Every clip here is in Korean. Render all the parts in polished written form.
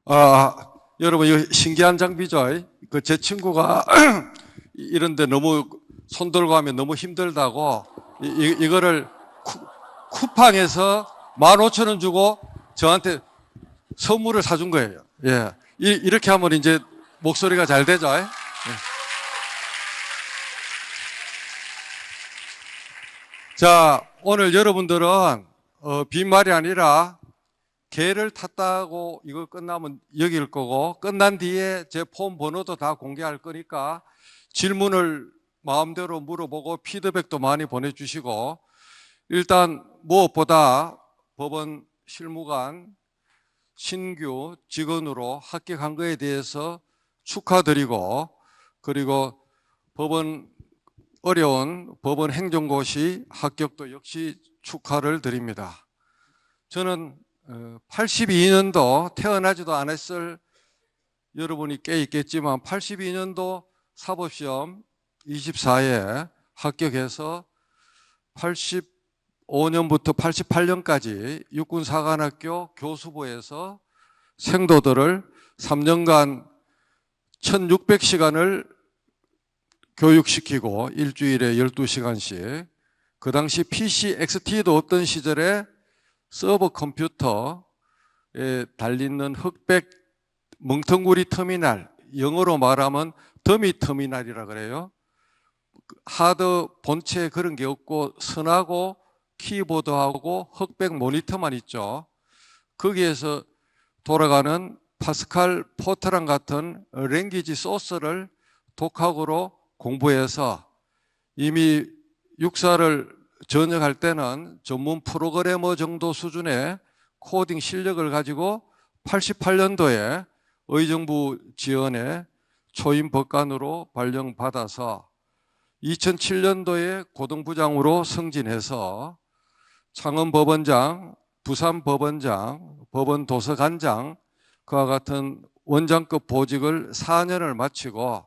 여러분, 이거 신기한 장비죠? 제 친구가 이런데 너무 손 들고 하면 너무 힘들다고 이거를 쿠팡에서 15,000원 주고 저한테 선물을 사준 거예요. 예. 이렇게 하면 이제 목소리가 잘 되죠? 예. 자, 오늘 여러분들은 빈말이 아니라 개를 탔다고 이거 끝나면 여길 거고, 끝난 뒤에 제 폰 번호도 다 공개할 거니까 질문을 마음대로 물어보고 피드백도 많이 보내주시고, 일단 무엇보다 법원 실무관 신규 직원으로 합격한 거에 대해서 축하드리고, 그리고 어려운 법원 행정고시 합격도 역시 축하를 드립니다. 저는 82년도 태어나지도 않았을 여러분이 꽤 있겠지만 82년도 사법시험 24회 합격해서 85년부터 88년까지 육군사관학교 교수부에서 생도들을 3년간 1600시간을 교육시키고 일주일에 12시간씩, 그 당시 PC, XT도 없던 시절에 서버 컴퓨터에 달리는 흑백 멍텅구리 터미널, 영어로 말하면 더미 터미널이라 그래요. 하드 본체 그런 게 없고 선하고 키보드하고 흑백 모니터만 있죠. 거기에서 돌아가는 파스칼 포트란 같은 랭귀지 소스를 독학으로 공부해서 이미 육사를 전역할 때는 전문 프로그래머 정도 수준의 코딩 실력을 가지고 88년도에 의정부 지원에 초임 법관으로 발령받아서 2007년도에 고등부장으로 승진해서 창원법원장, 부산법원장, 법원도서관장, 그와 같은 원장급 보직을 4년을 마치고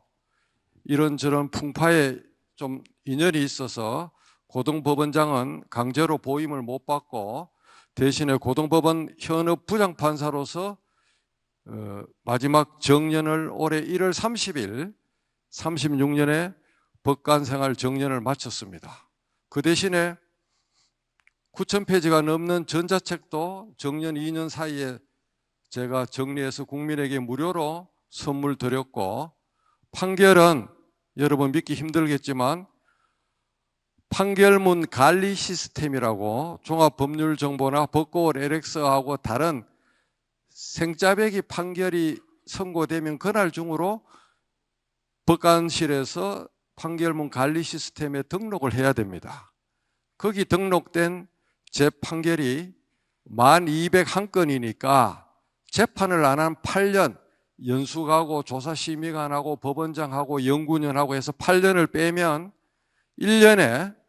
이런저런 풍파에 좀 인연이 있어서 고등법원장은 강제로 보임을 못 받고 대신에 고등법원 현업 부장판사로서 마지막 정년을 올해 1월 30일 36년에 법관생활 정년을 마쳤습니다. 그 대신에 9,000페이지가 넘는 전자책도 정년 2년 사이에 제가 정리해서 국민에게 무료로 선물 드렸고, 판결은 여러분 믿기 힘들겠지만 판결문 관리 시스템이라고 종합법률정보나 법고울 LX하고 다른 생짜배기 판결이 선고되면 그날 중으로 법관실에서 판결문 관리 시스템에 등록을 해야 됩니다. 거기 등록된 제 판결이 1201건이니까 재판을 안 한 8년, 연수가고 조사심의관하고 법원장하고 연구원하고 해서 8년을 빼면 1년에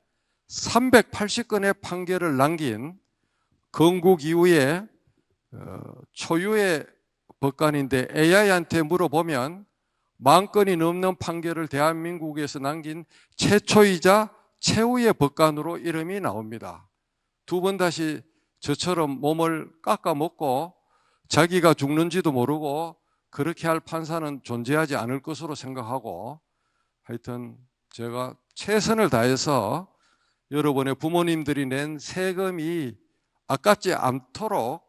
380건의 판결을 남긴 건국 이후에 초유의 법관인데, AI한테 물어보면 10,000건이 넘는 판결을 대한민국에서 남긴 최초이자 최후의 법관으로 이름이 나옵니다. 두 번 다시 저처럼 몸을 깎아먹고 자기가 죽는지도 모르고 그렇게 할 판사는 존재하지 않을 것으로 생각하고, 하여튼 제가 최선을 다해서 여러분의 부모님들이 낸 세금이 아깝지 않도록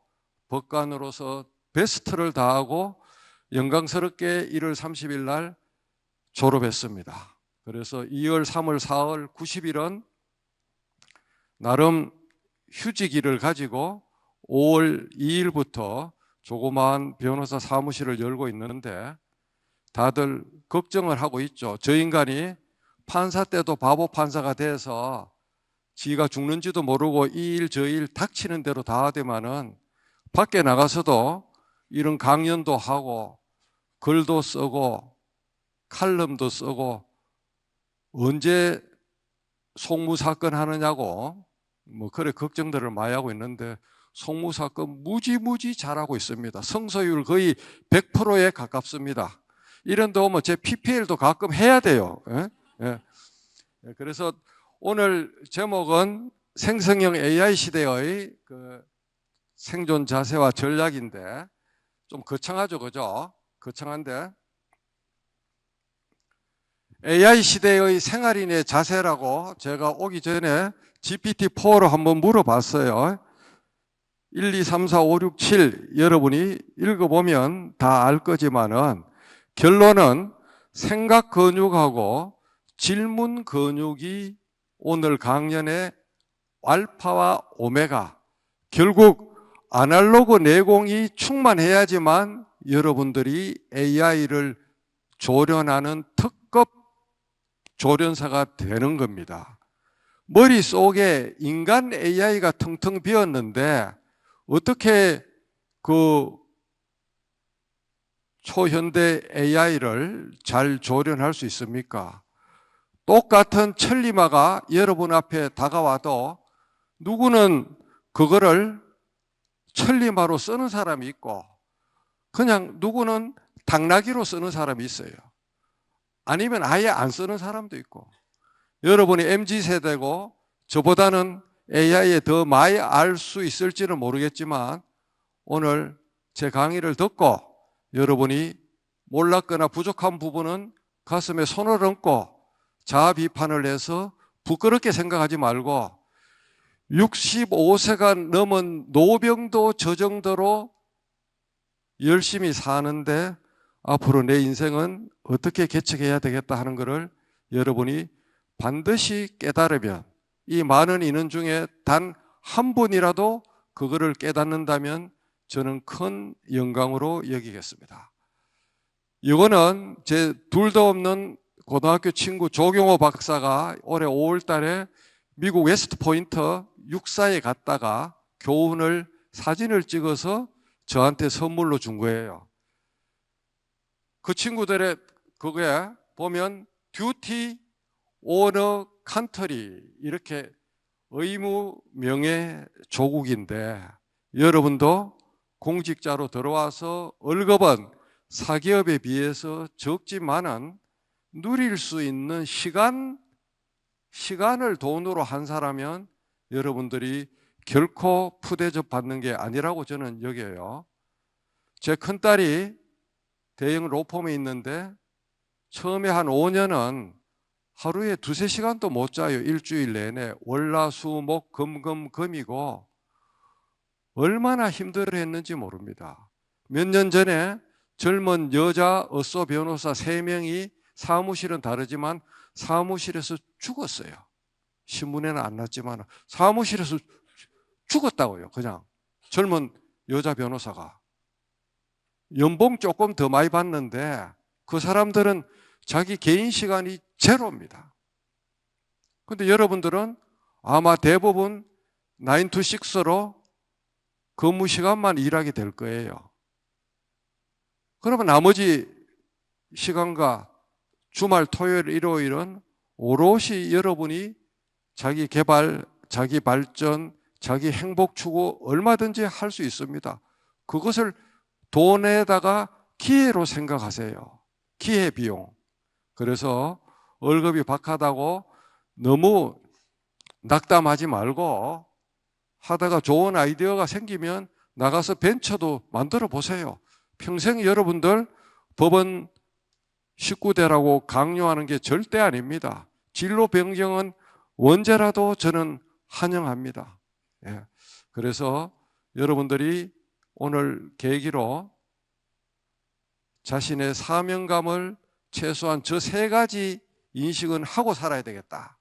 법관으로서 베스트를 다하고 영광스럽게 1월 30일 날 졸업했습니다. 그래서 2월, 3월, 4월, 90일은 나름 휴직일을 가지고 5월 2일부터 조그마한 변호사 사무실을 열고 있는데, 다들 걱정을 하고 있죠. 저 인간이 판사 때도 바보 판사가 돼서 지가 죽는지도 모르고 이 일 저 일 닥치는 대로 다 하더만은 밖에 나가서도 이런 강연도 하고 글도 쓰고 칼럼도 쓰고 언제 속무사건 하느냐고 그래 걱정들을 많이 하고 있는데, 속무사건 무지무지 잘하고 있습니다. 성소율 거의 100%에 가깝습니다. 이런 데 오면 제 PPL도 가끔 해야 돼요. 예? 예. 그래서 오늘 제목은 생성형 AI 시대의 생존 자세와 전략인데, 좀 거창하죠, 그죠? 거창한데 AI 시대의 생활인의 자세라고 제가 오기 전에 GPT-4로 한번 물어봤어요. 1, 2, 3, 4, 5, 6, 7 여러분이 읽어보면 다 알 거지만은 결론은 생각 근육하고 질문 근육이 오늘 강연의 알파와 오메가, 결국 아날로그 내공이 충만해야지만 여러분들이 AI를 조련하는 특급 조련사가 되는 겁니다. 머릿속에 인간 AI가 텅텅 비었는데 어떻게 그 초현대 AI를 잘 조련할 수 있습니까? 똑같은 천리마가 여러분 앞에 다가와도 누구는 그거를 천리마로 쓰는 사람이 있고 그냥 누구는 당나귀로 쓰는 사람이 있어요. 아니면 아예 안 쓰는 사람도 있고. 여러분이 MZ세대고 저보다는 AI에 더 많이 알 수 있을지는 모르겠지만 오늘 제 강의를 듣고 여러분이 몰랐거나 부족한 부분은 가슴에 손을 얹고 자아 비판을 해서 부끄럽게 생각하지 말고 65세가 넘은 노병도 저 정도로 열심히 사는데 앞으로 내 인생은 어떻게 개척해야 되겠다 하는 것을 여러분이 반드시 깨달으면 이 많은 인원 중에 단 한 분이라도 그거를 깨닫는다면 저는 큰 영광으로 여기겠습니다. 이거는 제 둘도 없는 고등학교 친구 조경호 박사가 올해 5월 달에 미국 웨스트 포인트 육사에 갔다가 교훈을 사진을 찍어서 저한테 선물로 준 거예요. 그 친구들의 그게 보면 듀티 오너 컨트리 이렇게 의무 명예 조국인데 여러분도 공직자로 들어와서 월급은 사기업에 비해서 적지만은 누릴 수 있는 시간을 돈으로 한 사람이면 여러분들이 결코 푸대접 받는 게 아니라고 저는 여겨요. 제 큰딸이 대형 로펌에 있는데 처음에 한 5년은 하루에 2~3시간도 못 자요. 일주일 내내. 월화수목 금금금이고 얼마나 힘들어했는지 모릅니다. 몇 년 전에 젊은 여자 어쏘 변호사 3명이 사무실은 다르지만 사무실에서 죽었어요. 신문에는 안 났지만 사무실에서 죽었다고요. 그냥 젊은 여자 변호사가. 연봉 조금 더 많이 받는데 그 사람들은 자기 개인 시간이 제로입니다. 그런데 여러분들은 아마 대부분 9 to 6로 근무 시간만 일하게 될 거예요. 그러면 나머지 시간과 주말, 토요일, 일요일은 오롯이 여러분이 자기 개발, 자기 발전, 자기 행복 추구 얼마든지 할 수 있습니다. 그것을 돈에다가 기회로 생각하세요. 기회 비용. 그래서 월급이 박하다고 너무 낙담하지 말고 하다가 좋은 아이디어가 생기면 나가서 벤처도 만들어 보세요. 평생 여러분들 법원 식구대라고 강요하는 게 절대 아닙니다. 진로 변경은 언제라도 저는 환영합니다. 예. 그래서 여러분들이 오늘 계기로 자신의 사명감을 최소한 저 3가지 인식은 하고 살아야 되겠다.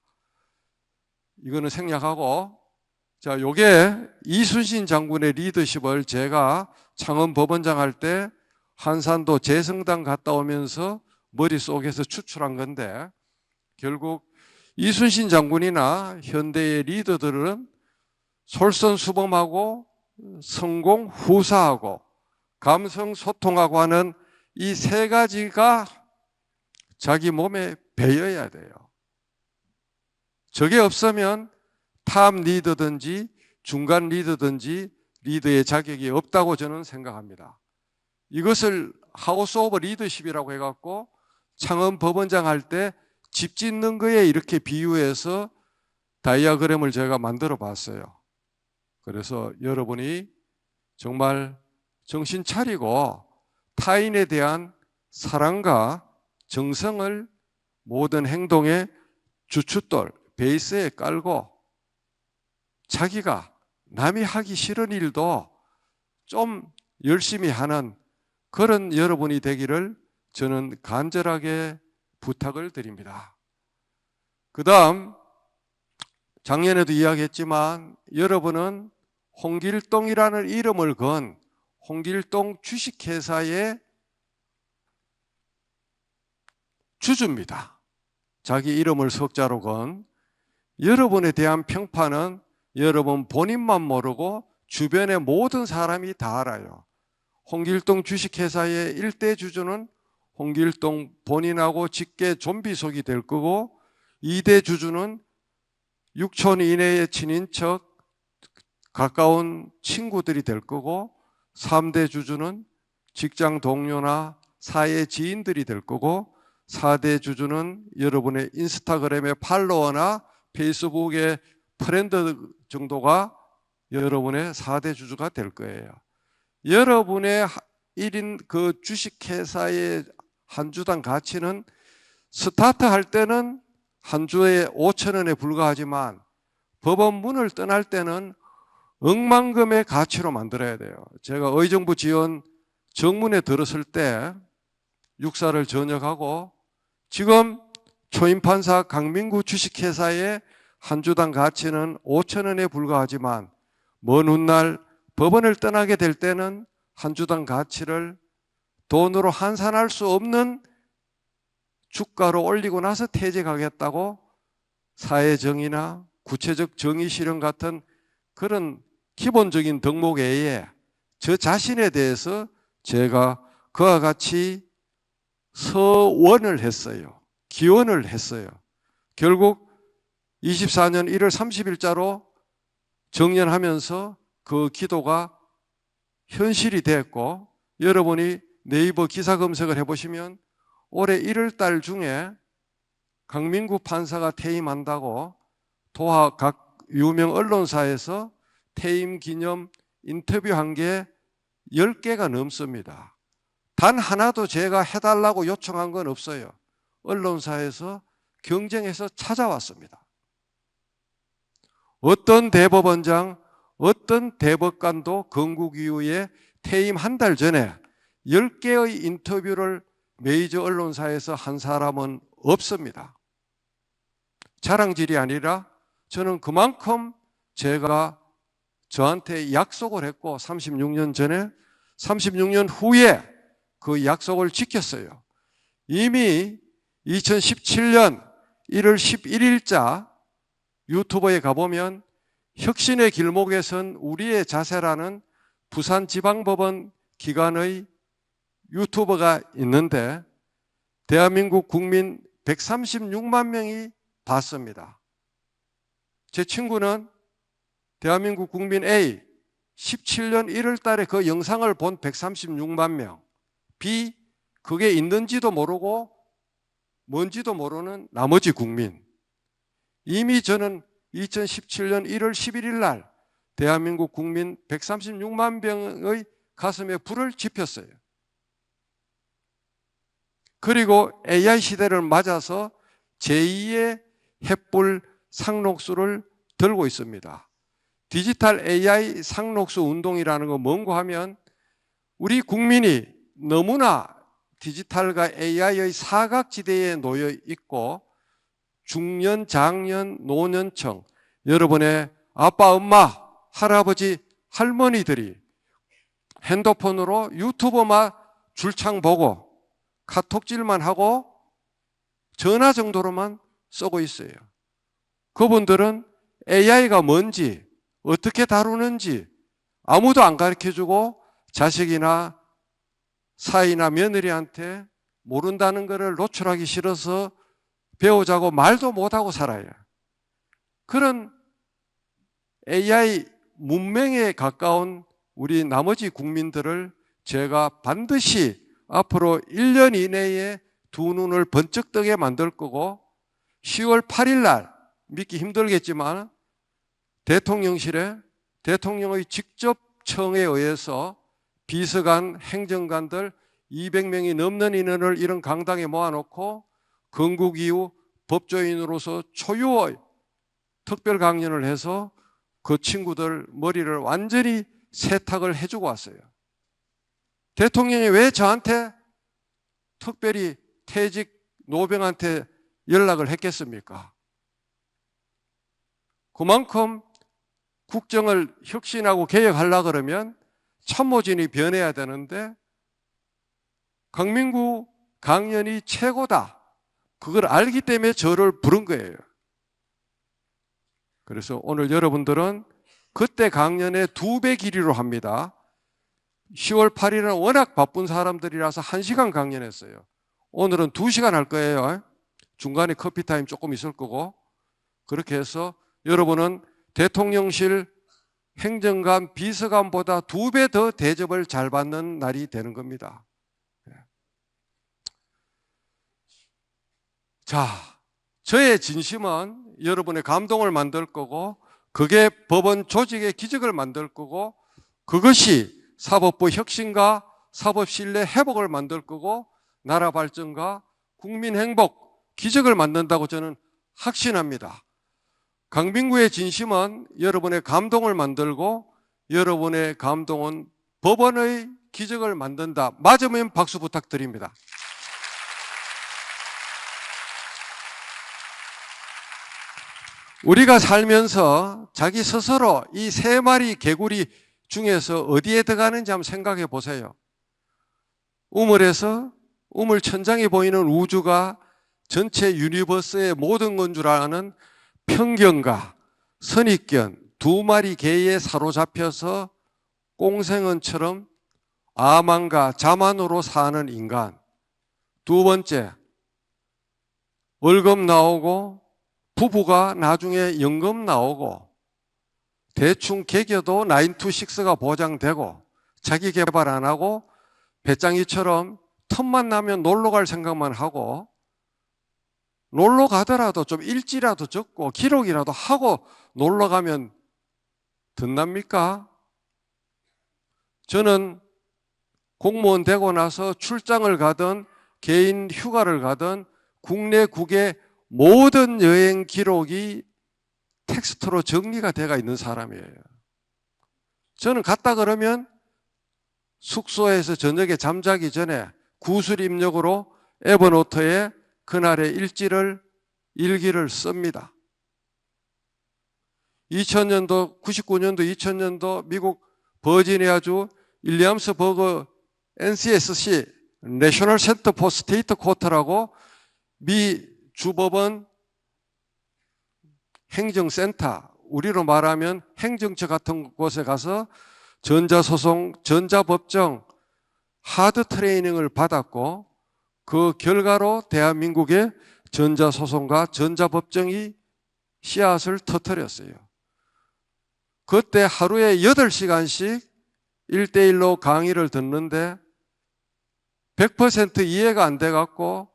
이거는 생략하고, 자, 요게 이순신 장군의 리더십을 제가 창원 법원장 할 때 한산도 재성당 갔다 오면서 머릿속에서 추출한 건데, 결국 이순신 장군이나 현대의 리더들은 솔선수범하고 성공 후사하고 감성 소통하고 하는 이 3가지가 자기 몸에 배어야 돼요. 저게 없으면 탑 리더든지 중간 리더든지 리더의 자격이 없다고 저는 생각합니다. 이것을 하우스 오브 리더십이라고 해갖고 창원 법원장 할 때 집 짓는 거에 이렇게 비유해서 다이어그램을 제가 만들어 봤어요. 그래서 여러분이 정말 정신 차리고 타인에 대한 사랑과 정성을 모든 행동의 주춧돌, 베이스에 깔고 자기가 남이 하기 싫은 일도 좀 열심히 하는 그런 여러분이 되기를 저는 간절하게 부탁을 드립니다. 그 다음, 작년에도 이야기했지만 여러분은 홍길동이라는 이름을 건 홍길동 주식회사의 주주입니다. 자기 이름을 석자로 건. 여러분에 대한 평판은 여러분 본인만 모르고 주변의 모든 사람이 다 알아요. 홍길동 주식회사의 일대 주주는 홍길동 본인하고 직계 좀비속이 될 거고, 2대 주주는 6촌 이내의 친인척 가까운 친구들이 될 거고, 3대 주주는 직장 동료나 사회 지인들이 될 거고, 4대 주주는 여러분의 인스타그램의 팔로워나 페이스북의 프렌드 정도가 여러분의 4대 주주가 될 거예요. 여러분의 1인 그 주식회사의 한 주당 가치는 스타트 할 때는 한 주에 5,000원에 불과하지만 법원 문을 떠날 때는 억만금의 가치로 만들어야 돼요. 제가 의정부 지원 정문에 들었을 때 육사를 전역하고 지금 초임판사 강민구 주식회사의 한 주당 가치는 5,000원에 불과하지만 먼 훗날 법원을 떠나게 될 때는 한 주당 가치를 돈으로 환산할 수 없는 주가로 올리고 나서 퇴직하겠다고 사회정의나 구체적 정의 실현 같은 그런 기본적인 덕목 외에 저 자신에 대해서 제가 그와 같이 서원을 했어요. 기원을 했어요. 결국 24년 1월 30일자로 정년하면서 그 기도가 현실이 됐고, 여러분이 네이버 기사 검색을 해보시면 올해 1월 달 중에 강민구 판사가 퇴임한다고 도하 각 유명 언론사에서 퇴임 기념 인터뷰한 게 10개가 넘습니다. 단 하나도 제가 해달라고 요청한 건 없어요. 언론사에서 경쟁해서 찾아왔습니다. 어떤 대법원장, 어떤 대법관도 건국 이후에 퇴임 한 달 전에 10개의 인터뷰를 메이저 언론사에서 한 사람은 없습니다. 자랑질이 아니라 저는 그만큼 제가 저한테 약속을 했고 36년 전에 36년 후에 그 약속을 지켰어요. 이미 2017년 1월 11일자 유튜브에 가보면 혁신의 길목에 선 우리의 자세라는 부산지방법원 기관의 유튜브가 있는데 대한민국 국민 136만 명이 봤습니다. 제 친구는 대한민국 국민 A 17년 1월 달에 그 영상을 본 136만 명, B 그게 있는지도 모르고 뭔지도 모르는 나머지 국민. 이미 저는 2017년 1월 11일 날 대한민국 국민 136만 명의 가슴에 불을 지폈어요. 그리고 AI 시대를 맞아서 제2의 햇불 상록수를 들고 있습니다. 디지털 AI 상록수 운동이라는 거 뭔고 하면 우리 국민이 너무나 디지털과 AI의 사각지대에 놓여 있고 중년, 장년, 노년층, 여러분의 아빠, 엄마, 할아버지, 할머니들이 핸드폰으로 유튜브만 줄창 보고 카톡질만 하고 전화 정도로만 쓰고 있어요. 그분들은 AI가 뭔지 어떻게 다루는지 아무도 안 가르쳐주고 자식이나 사이나 며느리한테 모른다는 것을 노출하기 싫어서 배우자고 말도 못하고 살아요. 그런 AI 문명에 가까운 우리 나머지 국민들을 제가 반드시 앞으로 1년 이내에 두 눈을 번쩍 뜨게 만들 거고 10월 8일 날 믿기 힘들겠지만 대통령실에 대통령의 직접 청에 의해서 비서관, 행정관들 200명이 넘는 인원을 이런 강당에 모아놓고 건국 이후 법조인으로서 초유의 특별 강연을 해서 그 친구들 머리를 완전히 세탁을 해주고 왔어요. 대통령이 왜 저한테 특별히 퇴직 노병한테 연락을 했겠습니까? 그만큼 국정을 혁신하고 개혁하려고 그러면 참모진이 변해야 되는데 강민구 강연이 최고다. 그걸 알기 때문에 저를 부른 거예요. 그래서 오늘 여러분들은 그때 강연의 2배 길이로 합니다. 10월 8일은 워낙 바쁜 사람들이라서 1시간 강연했어요. 오늘은 2시간 할 거예요. 중간에 커피타임 조금 있을 거고. 그렇게 해서 여러분은 대통령실 행정관, 비서관보다 2배 더 대접을 잘 받는 날이 되는 겁니다. 자, 저의 진심은 여러분의 감동을 만들 거고 그게 법원 조직의 기적을 만들 거고 그것이 사법부 혁신과 사법 신뢰 회복을 만들 거고 나라 발전과 국민 행복, 기적을 만든다고 저는 확신합니다. 강민구의 진심은 여러분의 감동을 만들고 여러분의 감동은 법원의 기적을 만든다. 맞으면 박수 부탁드립니다. 우리가 살면서 자기 스스로 이 3마리 개구리 중에서 어디에 들어가는지 한번 생각해 보세요. 우물에서 우물 천장에 보이는 우주가 전체 유니버스의 모든 건 줄 아는 편견과 선입견 2마리 개에 사로잡혀서 꽁생원처럼 아만과 자만으로 사는 인간. 2번째, 월급 나오고 부부가 나중에 연금 나오고 대충 개겨도 9to6가 보장되고 자기 개발 안 하고 배짱이처럼 틈만 나면 놀러 갈 생각만 하고 놀러 가더라도 좀 일지라도 적고 기록이라도 하고 놀러 가면 덧납니까? 저는 공무원 되고 나서 출장을 가든 개인 휴가를 가든 국내 국외 모든 여행 기록이 텍스트로 정리가 돼가 있는 사람이에요. 저는 갔다 그러면 숙소에서 저녁에 잠자기 전에 구술 입력으로 에버노트에 그날의 일기를 씁니다. 2000년도, 99년도, 2000년도 미국 버지니아주 윌리엄스 버그 NCSC 내셔널 센터 포 스테이트 코트라고 미 주법원 행정센터, 우리로 말하면 행정처 같은 곳에 가서 전자소송, 전자법정 하드 트레이닝을 받았고 그 결과로 대한민국의 전자소송과 전자법정이 씨앗을 터뜨렸어요. 그때 하루에 8시간씩 1대1로 강의를 듣는데 100% 이해가 안 돼갖고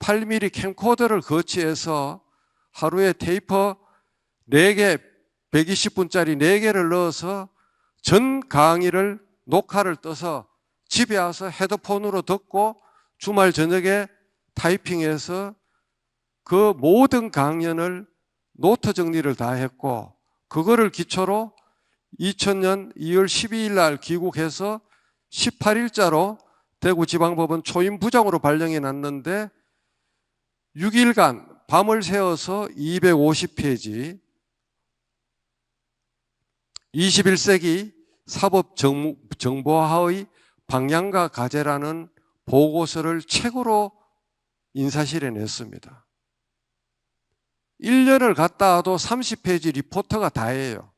8mm 캠코더를 거치해서 하루에 테이프 4개, 120분짜리 4개를 넣어서 전 강의를 녹화를 떠서 집에 와서 헤드폰으로 듣고 주말 저녁에 타이핑해서 그 모든 강연을 노트 정리를 다 했고 그거를 기초로 2000년 2월 12일 날 귀국해서 18일자로 대구지방법원 초임부장으로 발령이 났는데 6일간 밤을 새워서 250페이지 21세기 사법정보화의 방향과 과제라는 보고서를 책으로 인사실에 냈습니다. 1년을 갔다 와도 30페이지 리포터가 다예요.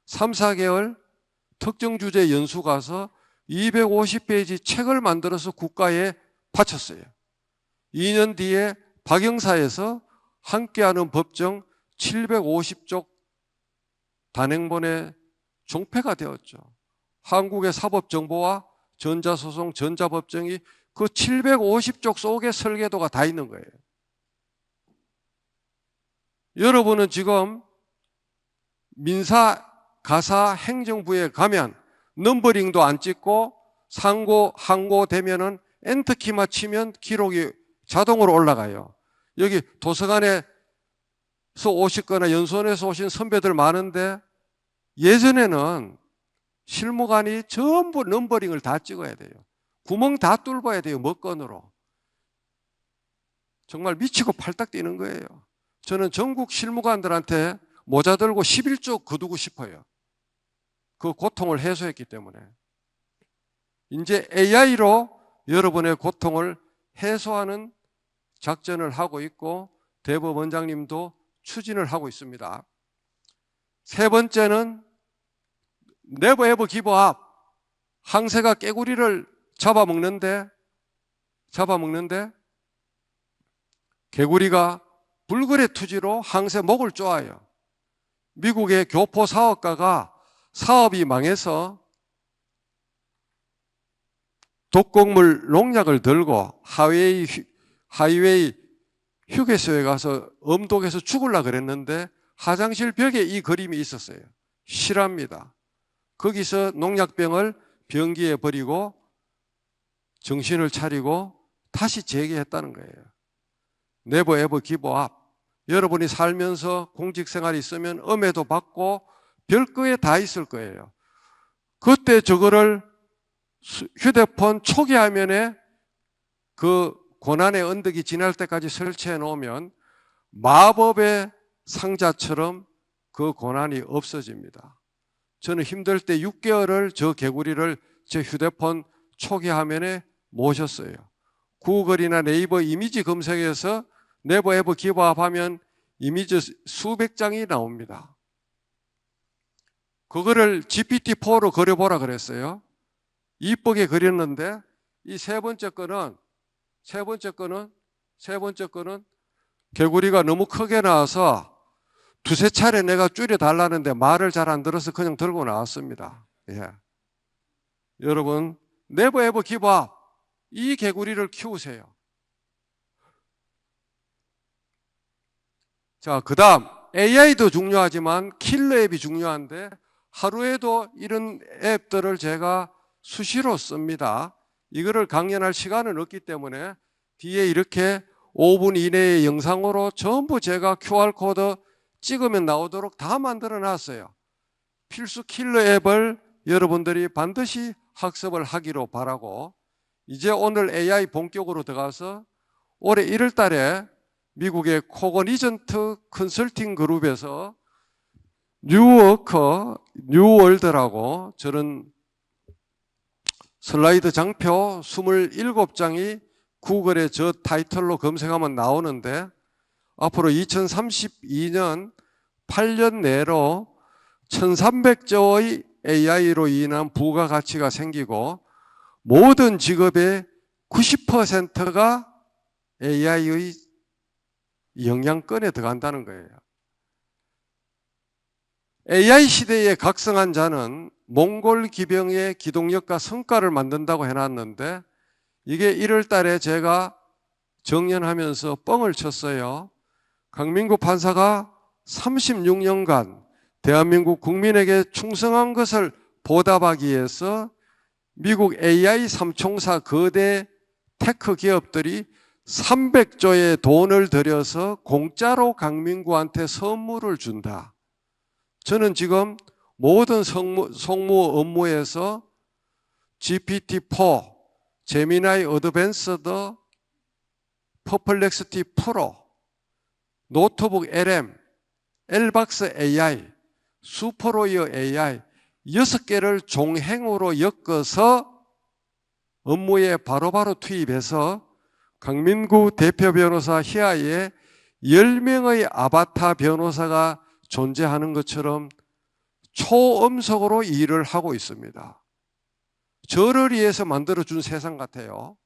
3, 4개월 특정 주제 연수 가서 250페이지 책을 만들어서 국가에 바쳤어요. 2년 뒤에 박영사에서 함께하는 법정 750쪽 단행본의 종패가 되었죠. 한국의 사법정보와 전자소송, 전자법정이 그 750쪽 속에 설계도가 다 있는 거예요. 여러분은 지금 민사, 가사, 행정부에 가면 넘버링도 안 찍고 상고, 항고 되면은 엔터키만 치면 기록이 자동으로 올라가요. 여기 도서관에서 오시거나 연수원에서 오신 선배들 많은데 예전에는 실무관이 전부 넘버링을 다 찍어야 돼요. 구멍 다 뚫어야 돼요. 먹건으로. 정말 미치고 팔딱 뛰는 거예요. 저는 전국 실무관들한테 모자 들고 11조 거두고 싶어요. 그 고통을 해소했기 때문에. 이제 AI로 여러분의 고통을 해소하는 작전을 하고 있고 대법원장님도 추진을 하고 있습니다. 세 번째는 네버 에버 기브 업. 항세가 깨구리를 잡아먹는데 개구리가 불거래 투지로 항세 목을 쪼아요. 미국의 교포 사업가가 사업이 망해서 독곡물 농약을 들고 하이웨이 휴게소에 가서 엄독해서 죽으려고 그랬는데 화장실 벽에 이 그림이 있었어요. 실화입니다. 거기서 농약병을 변기에 버리고 정신을 차리고 다시 재개했다는 거예요. 네버 에버 기브 업. 여러분이 살면서 공직생활이 있으면 음해도 받고 별거에 다 있을 거예요. 그때 저거를 휴대폰 초기 화면에 그 고난의 언덕이 지날 때까지 설치해 놓으면 마법의 상자처럼 그 고난이 없어집니다. 저는 힘들 때 6개월을 저 개구리를 제 휴대폰 초기 화면에 모셨어요. 구글이나 네이버 이미지 검색에서 네버 에버 기브 업 하면 이미지 수백 장이 나옵니다. 그거를 GPT-4로 그려보라 그랬어요. 이쁘게 그렸는데 이 세 번째 거는 개구리가 너무 크게 나와서 두세 차례 내가 줄여달라는데 말을 잘 안 들어서 그냥 들고 나왔습니다. 예. 여러분, 네버 에버 기브 업. 이 개구리를 키우세요. 자, 그 다음 AI도 중요하지만 킬러 앱이 중요한데 하루에도 이런 앱들을 제가 수시로 씁니다. 이거를 강연할 시간은 없기 때문에 뒤에 이렇게 5분 이내의 영상으로 전부 제가 QR코드 찍으면 나오도록 다 만들어 놨어요. 필수 킬러 앱을 여러분들이 반드시 학습을 하기로 바라고, 이제 오늘 AI 본격으로 들어가서 올해 1월 달에 미국의 코그니전트 컨설팅 그룹에서 뉴월드라고 저는 슬라이드 장표 27장이 구글에 저 타이틀로 검색하면 나오는데 앞으로 2032년 8년 내로 1300조의 AI로 인한 부가가치가 생기고 모든 직업의 90%가 AI의 영향권에 들어간다는 거예요. AI 시대에 각성한 자는 몽골 기병의 기동력과 성과를 만든다고 해놨는데 이게 1월 달에 제가 정연하면서 뻥을 쳤어요. 강민구 판사가 36년간 대한민국 국민에게 충성한 것을 보답하기 위해서 미국 AI 삼총사 거대 테크 기업들이 300조의 돈을 들여서 공짜로 강민구한테 선물을 준다. 저는 지금 모든 송무 업무에서 GPT-4, 제미나이 어드밴스드, 퍼플렉시티 프로, 노트북 LM, 엘박스 AI, 슈퍼로이어 AI 6개를 종행으로 엮어서 업무에 바로바로 투입해서 강민구 대표 변호사 희하에 10명의 아바타 변호사가 존재하는 것처럼 초음속으로 일을 하고 있습니다. 저를 위해서 만들어준 세상 같아요.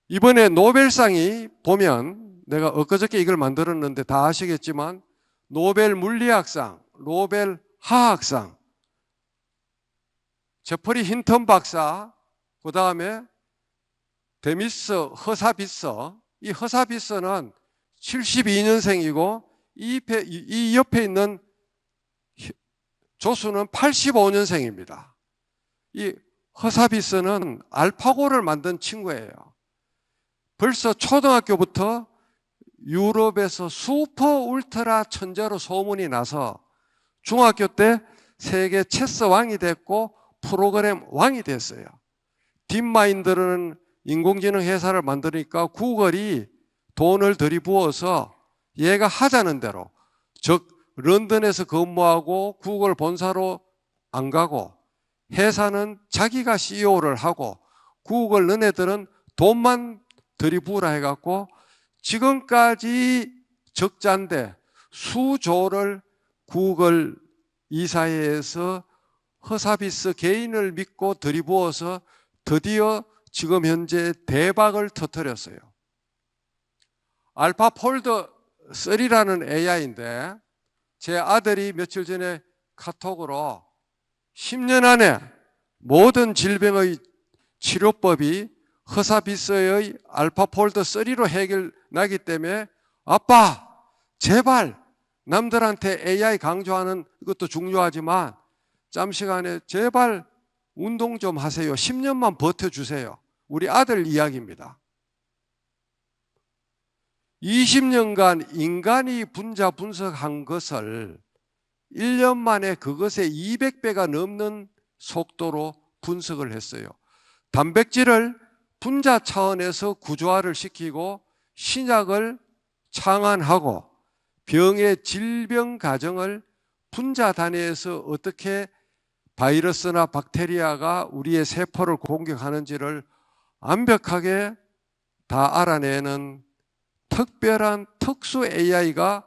이번에 노벨상이 보면 내가 엊그저께 이걸 만들었는데 다 아시겠지만 노벨 물리학상, 노벨 화학상, 제퍼리 힌턴 박사, 그 다음에 데미스 허사비서, 이 허사비서는 72년생이고 이 옆에 있는 조수는 85년생입니다. 이 허사비스는 알파고를 만든 친구예요. 벌써 초등학교부터 유럽에서 슈퍼 울트라 천재로 소문이 나서 중학교 때 세계 체스 왕이 됐고 프로그램 왕이 됐어요. 딥마인드라는 인공지능 회사를 만드니까 구글이 돈을 들이부어서 얘가 하자는 대로, 즉 런던에서 근무하고 구글 본사로 안 가고 회사는 자기가 CEO를 하고 구글 너네들은 돈만 들이부으라 해갖고 지금까지 적자인데 수조를 구글 이사회에서 허사비스 개인을 믿고 들이부어서 드디어 지금 현재 대박을 터뜨렸어요. 알파폴드 3라는 AI인데 제 아들이 며칠 전에 카톡으로 10년 안에 모든 질병의 치료법이 허사비스의 알파폴드 3로 해결나기 때문에 아빠 제발 남들한테 AI 강조하는 것도 중요하지만 잠시간에 제발 운동 좀 하세요. 10년만 버텨주세요. 우리 아들 이야기입니다. 20년간 인간이 분자 분석한 것을 1년 만에 그것의 200배가 넘는 속도로 분석을 했어요. 단백질을 분자 차원에서 구조화를 시키고 신약을 창안하고 병의 질병 과정을 분자 단위에서 어떻게 바이러스나 박테리아가 우리의 세포를 공격하는지를 완벽하게 다 알아내는 특별한 특수 AI가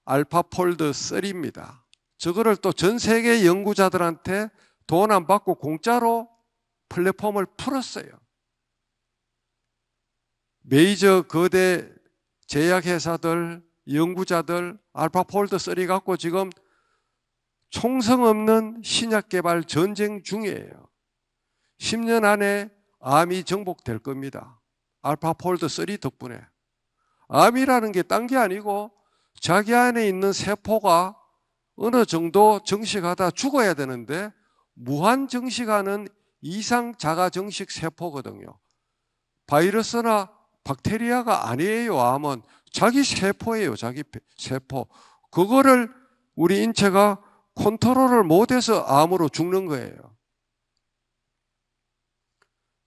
알파폴드 3입니다. 저거를 또 전 세계 연구자들한테 돈 안 받고 공짜로 플랫폼을 풀었어요. 메이저 거대 제약회사들, 연구자들 알파폴드 3 갖고 지금 총성 없는 신약 개발 전쟁 중이에요. 10년 안에 암이 정복될 겁니다. 알파폴드 3 덕분에. 암이라는 게 딴 게 아니고 자기 안에 있는 세포가 어느 정도 정식하다 죽어야 되는데 무한 정식하는 이상 자가 정식 세포거든요. 바이러스나 박테리아가 아니에요. 암은 자기 세포예요. 자기 세포. 그거를 우리 인체가 컨트롤을 못해서 암으로 죽는 거예요.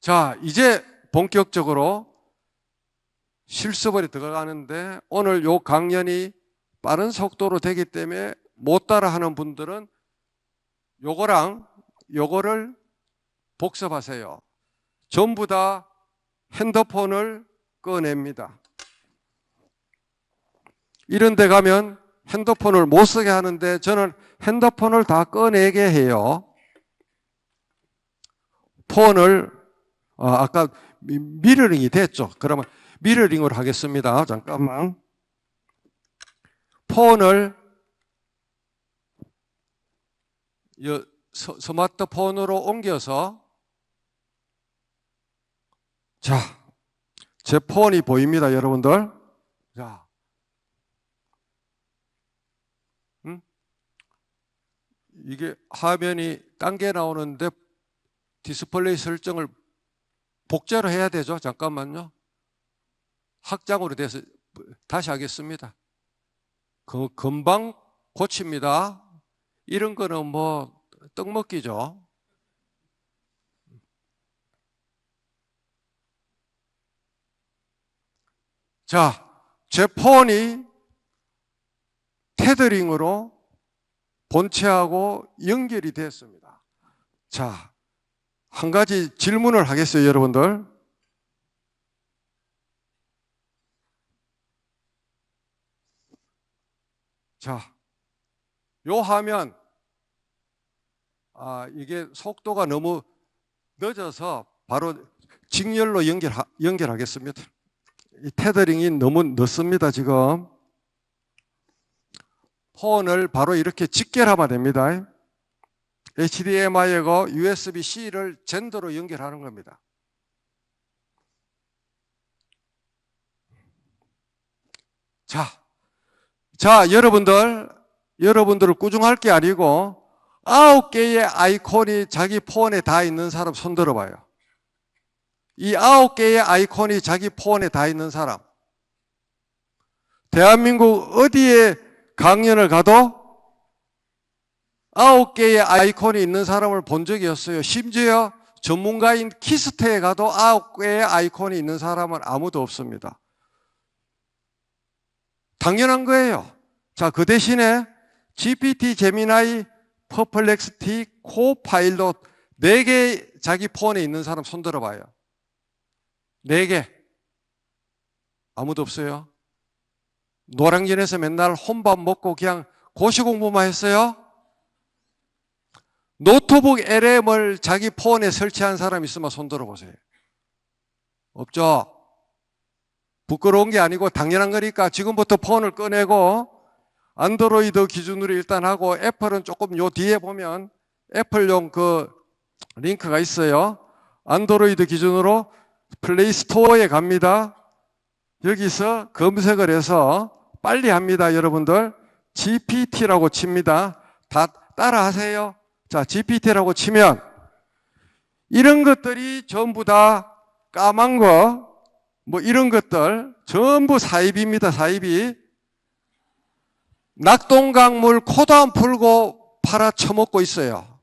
자, 이제 본격적으로 실습을 들어가는데 오늘 요 강연이 빠른 속도로 되기 때문에 못 따라하는 분들은 요거랑 요거를 복습하세요. 전부 다 핸드폰을 꺼냅니다. 이런 데 가면 핸드폰을 못 쓰게 하는데 저는 핸드폰을 다 꺼내게 해요. 폰을 아까 미러링이 됐죠. 그러면 미러링으로 하겠습니다. 잠깐만. 폰을 스마트폰으로 옮겨서 자, 제 폰이 보입니다, 여러분들. 자, 이게 화면이 딴 게 나오는데 디스플레이 설정을 복제로 해야 되죠. 잠깐만요. 확장으로 돼서 다시 하겠습니다. 금방 고칩니다. 이런 거는 뭐 떡먹기죠. 자, 제 폰이 테더링으로 본체하고 연결이 됐습니다. 자, 한 가지 질문을 하겠어요, 여러분들. 자, 요 화면, 이게 속도가 너무 늦어서 바로 직렬로 연결하겠습니다. 이 테더링이 너무 늦습니다, 지금. 폰을 바로 이렇게 직결하면 됩니다. HDMI하고 USB-C를 젠더로 연결하는 겁니다. 자, 여러분들을 꾸중할 게 아니고 9개의 아이콘이 자기 폰에 다 있는 사람 손 들어봐요. 이 9개의 아이콘이 자기 폰에 다 있는 사람. 대한민국 어디에 강연을 가도 9개의 아이콘이 있는 사람을 본 적이 없어요. 심지어 전문가인 키스트에 가도 9개의 아이콘이 있는 사람은 아무도 없습니다. 당연한 거예요. 자, 그 대신에 GPT, 제미나이, 퍼플렉시티, 코파일럿 4개 자기 폰에 있는 사람 손 들어봐요. 4개. 아무도 없어요. 노량진에서 맨날 혼밥 먹고 그냥 고시 공부만 했어요? 노트북 LM을 자기 폰에 설치한 사람 있으면 손 들어보세요. 없죠? 부끄러운 게 아니고 당연한 거니까 지금부터 폰을 꺼내고 안드로이드 기준으로 일단 하고 애플은 조금 요 뒤에 보면 애플용 그 링크가 있어요. 안드로이드 기준으로 플레이 스토어에 갑니다. 여기서 검색을 해서 빨리 합니다. 여러분들 GPT라고 칩니다. 다 따라 하세요. 자, GPT라고 치면 이런 것들이 전부 다 까만 거 뭐 이런 것들 전부 사입입니다. 사입이 낙동강물 코도 안 풀고 팔아쳐먹고 있어요.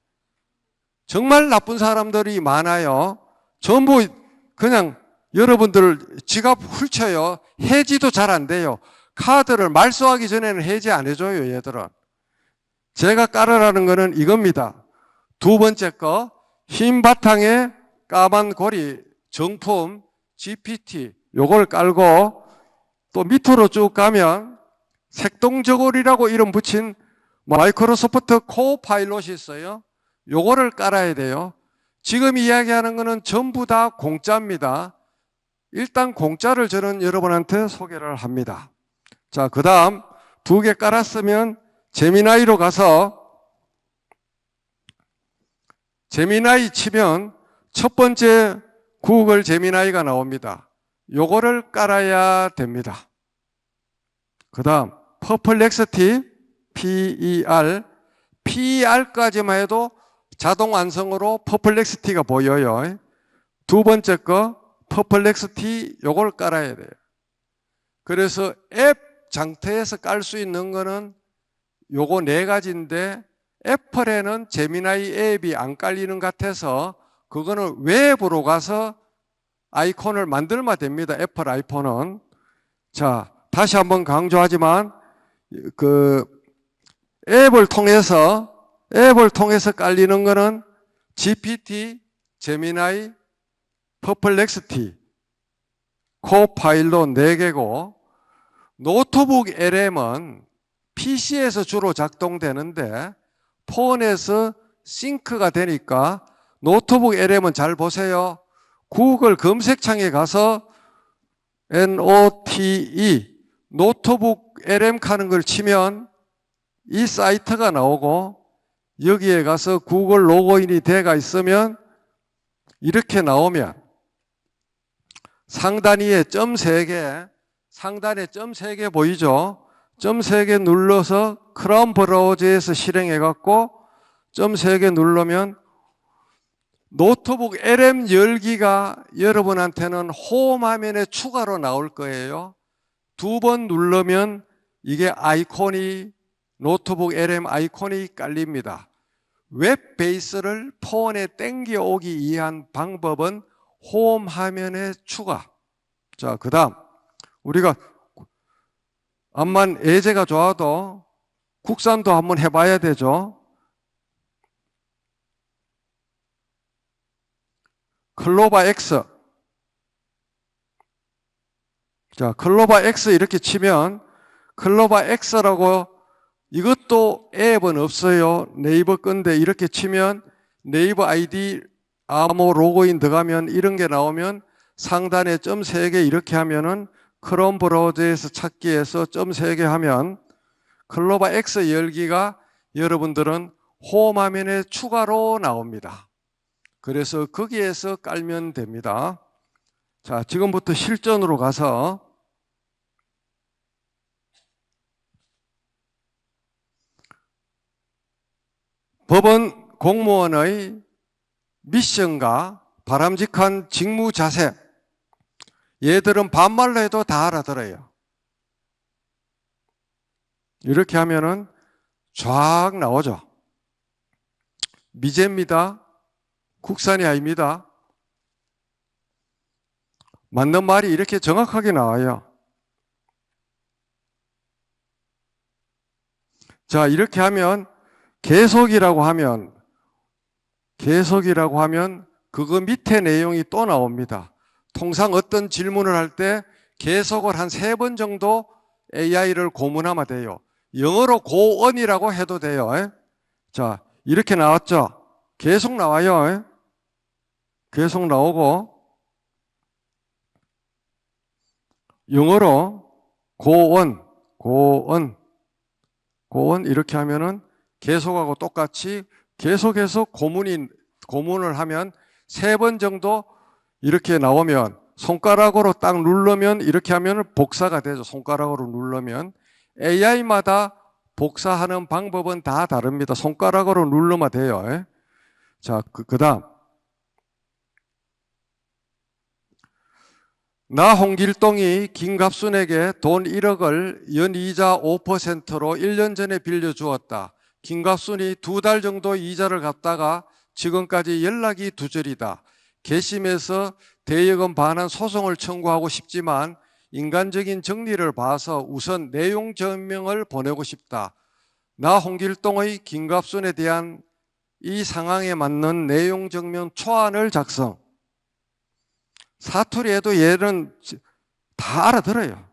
정말 나쁜 사람들이 많아요. 전부 그냥 여러분들 지갑 훔쳐요. 해지도 잘 안 돼요. 카드를 말소하기 전에는 해지 안 해줘요. 얘들은. 제가 깔으라는 거는 이겁니다. 두 번째 거, 흰 바탕에 까만 고리 정품 GPT 요걸 깔고 또 밑으로 쭉 가면 색동저고리라고 이름 붙인 마이크로소프트 코파일럿이 있어요. 요거를 깔아야 돼요. 지금 이야기하는 거는 전부 다 공짜입니다. 일단 공짜를 저는 여러분한테 소개를 합니다. 자, 그 다음 2개 깔았으면 제미나이로 가서 제미나이 치면 첫 번째 구글 제미나이가 나옵니다. 요거를 깔아야 됩니다. 그 다음 퍼플렉시티 PER까지만 해도 자동 완성으로 퍼플렉시티가 보여요. 두 번째 거 퍼플렉시티 요걸 깔아야 돼요. 그래서 앱 장터에서 깔 수 있는 거는 요거 4가지인데 애플에는 제미나이 앱이 안 깔리는 것 같아서 그거는 웹으로 가서 아이콘을 만들면 됩니다. 애플 아이폰은. 자, 다시 한번 강조하지만 그 앱을 통해서 깔리는 거는 GPT, 제미나이, 퍼플렉시티, 코파일럿 4개고 노트북 LM은 PC에서 주로 작동되는데 폰에서 싱크가 되니까 노트북 LM은 잘 보세요. 구글 검색창에 가서 NOTE 노트북 LM 하는 걸 치면 이 사이트가 나오고 여기에 가서 구글 로그인이 돼가 있으면 이렇게 나오면 상단 위에 점 3개, 상단에 점 3개 보이죠? 점 3개 눌러서 크롬 브라우저에서 실행해 갖고 점 3개 누르면 노트북 LM 열기가 여러분한테는 홈 화면에 추가로 나올 거예요. 2번 누르면 이게 아이콘이 노트북 LM 아이콘이 깔립니다. 웹 베이스를 폰에 땡겨 오기 위한 방법은 홈 화면에 추가. 자, 그 다음 우리가 암만 예제가 좋아도 국산도 한번 해봐야 되죠. 클로바 X. 자, 클로바 X 이렇게 치면 클로바 X라고 이것도 앱은 없어요. 네이버 건데 이렇게 치면 네이버 아이디 암호 로그인 들어가면 이런 게 나오면 상단에 점 3개 이렇게 하면은 크롬 브라우저에서 찾기에서 점 3개 하면 클로바 X 열기가 여러분들은 홈 화면에 추가로 나옵니다. 그래서 거기에서 깔면 됩니다. 자, 지금부터 실전으로 가서 법원 공무원의 미션과 바람직한 직무 자세, 얘들은 반말로 해도 다 알아들어요. 이렇게 하면은 쫙 나오죠. 미제입니다. 국산이 아닙니다. 맞는 말이 이렇게 정확하게 나와요. 자, 이렇게 하면 계속이라고 하면 그거 밑에 내용이 또 나옵니다. 통상 어떤 질문을 할 때 계속을 한 3번 정도 AI를 고문하면 돼요. 영어로 고언이라고 해도 돼요. 자, 이렇게 나왔죠. 계속 나와요. 계속 나오고, 영어로 고언 이렇게 하면은 계속하고 똑같이 계속해서 고문을 하면 3번 정도 이렇게 나오면 손가락으로 딱 누르면 이렇게 하면 복사가 되죠. 손가락으로 누르면 AI마다 복사하는 방법은 다 다릅니다. 손가락으로 누르면 돼요. 자, 그다음 나 홍길동이 김갑순에게 돈 1억을 연이자 5%로 1년 전에 빌려주었다. 김갑순이 2달 정도 이자를 갚다가 지금까지 연락이 두절이다. 개심해서 대여금 반환 소송을 청구하고 싶지만 인간적인 정리를 봐서 우선 내용 증명을 보내고 싶다. 나 홍길동의 김갑순에 대한 이 상황에 맞는 내용 증명 초안을 작성. 사투리에도 얘는 다 알아들어요.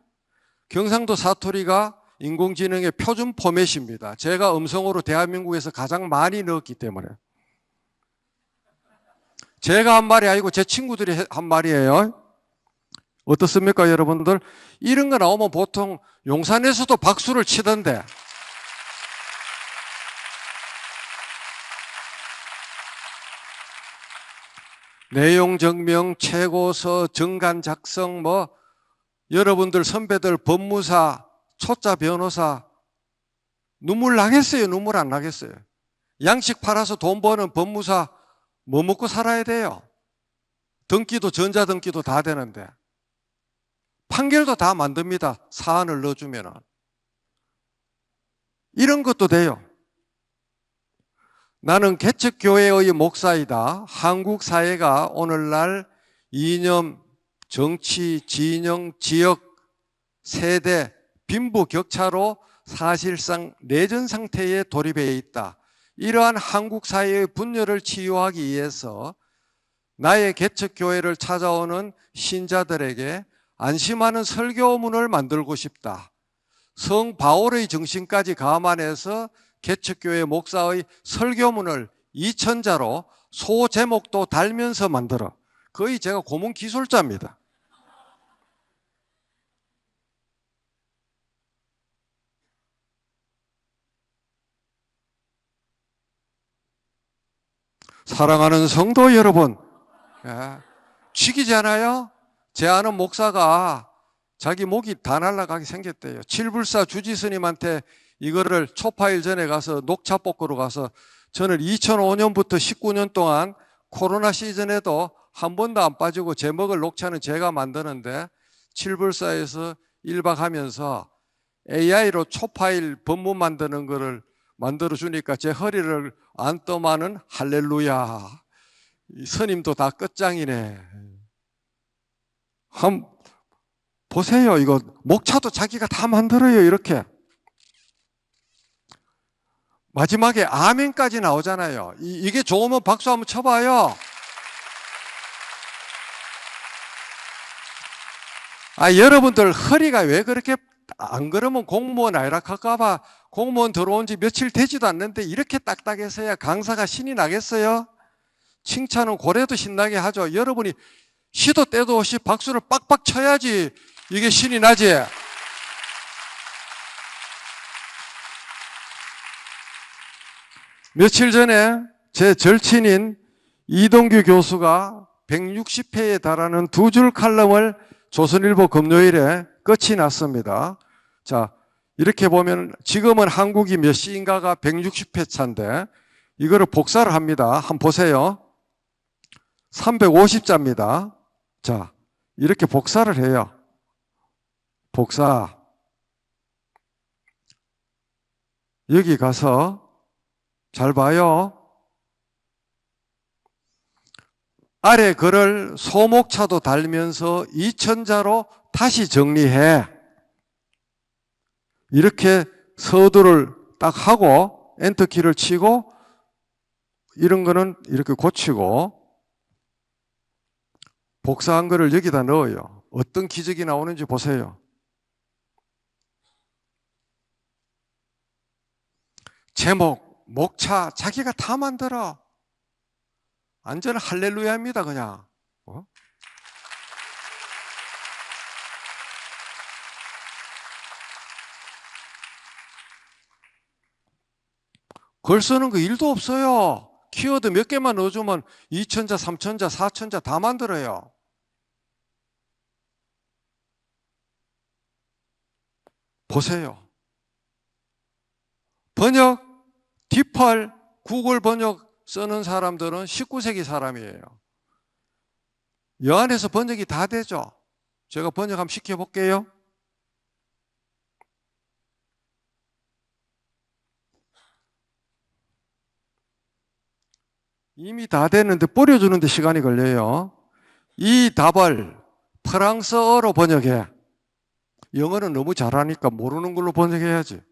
경상도 사투리가 인공지능의 표준 포맷입니다. 제가 음성으로 대한민국에서 가장 많이 넣었기 때문에. 제가 한 말이 아니고 제 친구들이 한 말이에요. 어떻습니까, 여러분들? 이런 거 나오면 보통 용산에서도 박수를 치던데. 내용 증명, 최고서, 정간 작성, 여러분들 선배들 법무사, 초짜 변호사 눈물 나겠어요? 눈물 안 나겠어요? 양식 팔아서 돈 버는 법무사 뭐 먹고 살아야 돼요? 등기도 전자등기도 다 되는데 판결도 다 만듭니다. 사안을 넣어주면은. 이런 것도 돼요. 나는 개척교회의 목사이다. 한국 사회가 오늘날 이념, 정치, 진영, 지역, 세대, 빈부격차로 사실상 내전 상태에 돌입해 있다. 이러한 한국 사회의 분열을 치유하기 위해서 나의 개척교회를 찾아오는 신자들에게 안심하는 설교문을 만들고 싶다. 성 바울의 정신까지 감안해서 개척교회 목사의 설교문을 2000자로 소제목도 달면서 만들어. 거의 제가 고문 기술자입니다. 사랑하는 성도 여러분, 죽이지 않아요? 제 아는 목사가 자기 목이 다 날아가게 생겼대요. 칠불사 주지스님한테 이거를 초파일 전에 가서 녹차 뽑으러 가서 저는 2005년부터 19년 동안 코로나 시즌에도 한 번도 안 빠지고 제 먹을 녹차는 제가 만드는데 칠불사에서 1박 하면서 AI로 초파일 법문 만드는 거를 만들어 주니까 제 허리를 안 떠마는 할렐루야. 스님도 다 끝장이네. 한번 보세요. 이거 목차도 자기가 다 만들어요. 이렇게. 마지막에 아멘까지 나오잖아요. 이게 좋으면 박수 한번 쳐봐요. 여러분들 허리가 왜 그렇게, 안 그러면 공무원 아이락할까봐 공무원 들어온 지 며칠 되지도 않는데 이렇게 딱딱해서야 강사가 신이 나겠어요? 칭찬은 고래도 신나게 하죠. 여러분이 시도 때도 없이 박수를 빡빡 쳐야지 이게 신이 나지. 며칠 전에 제 절친인 이동규 교수가 160회에 달하는 2줄 칼럼을 조선일보 금요일에 끝이 났습니다. 자, 이렇게 보면 지금은 한국이 몇 시인가가 160회 차인데 이거를 복사를 합니다. 한번 보세요. 350자입니다. 자, 이렇게 복사를 해요. 복사. 여기 가서 잘 봐요. 아래 글을 소목차도 달면서 2000자로 다시 정리해. 이렇게 서두를 딱 하고 엔터키를 치고 이런 거는 이렇게 고치고 복사한 거를 여기다 넣어요. 어떤 기적이 나오는지 보세요. 제목, 목차 자기가 다 만들어. 완전 할렐루야입니다 그냥. 글 쓰는 거 일도 없어요. 키워드 몇 개만 넣어주면 2000자, 3000자, 4000자 다 만들어요. 보세요. 번역, 디펄, 구글 번역 쓰는 사람들은 19세기 사람이에요. 여 안에서 번역이 다 되죠. 제가 번역 한번 시켜볼게요. 이미 다 됐는데 뿌려주는데 시간이 걸려요. 이 답을 프랑스어로 번역해. 영어는 너무 잘하니까 모르는 걸로 번역해야지.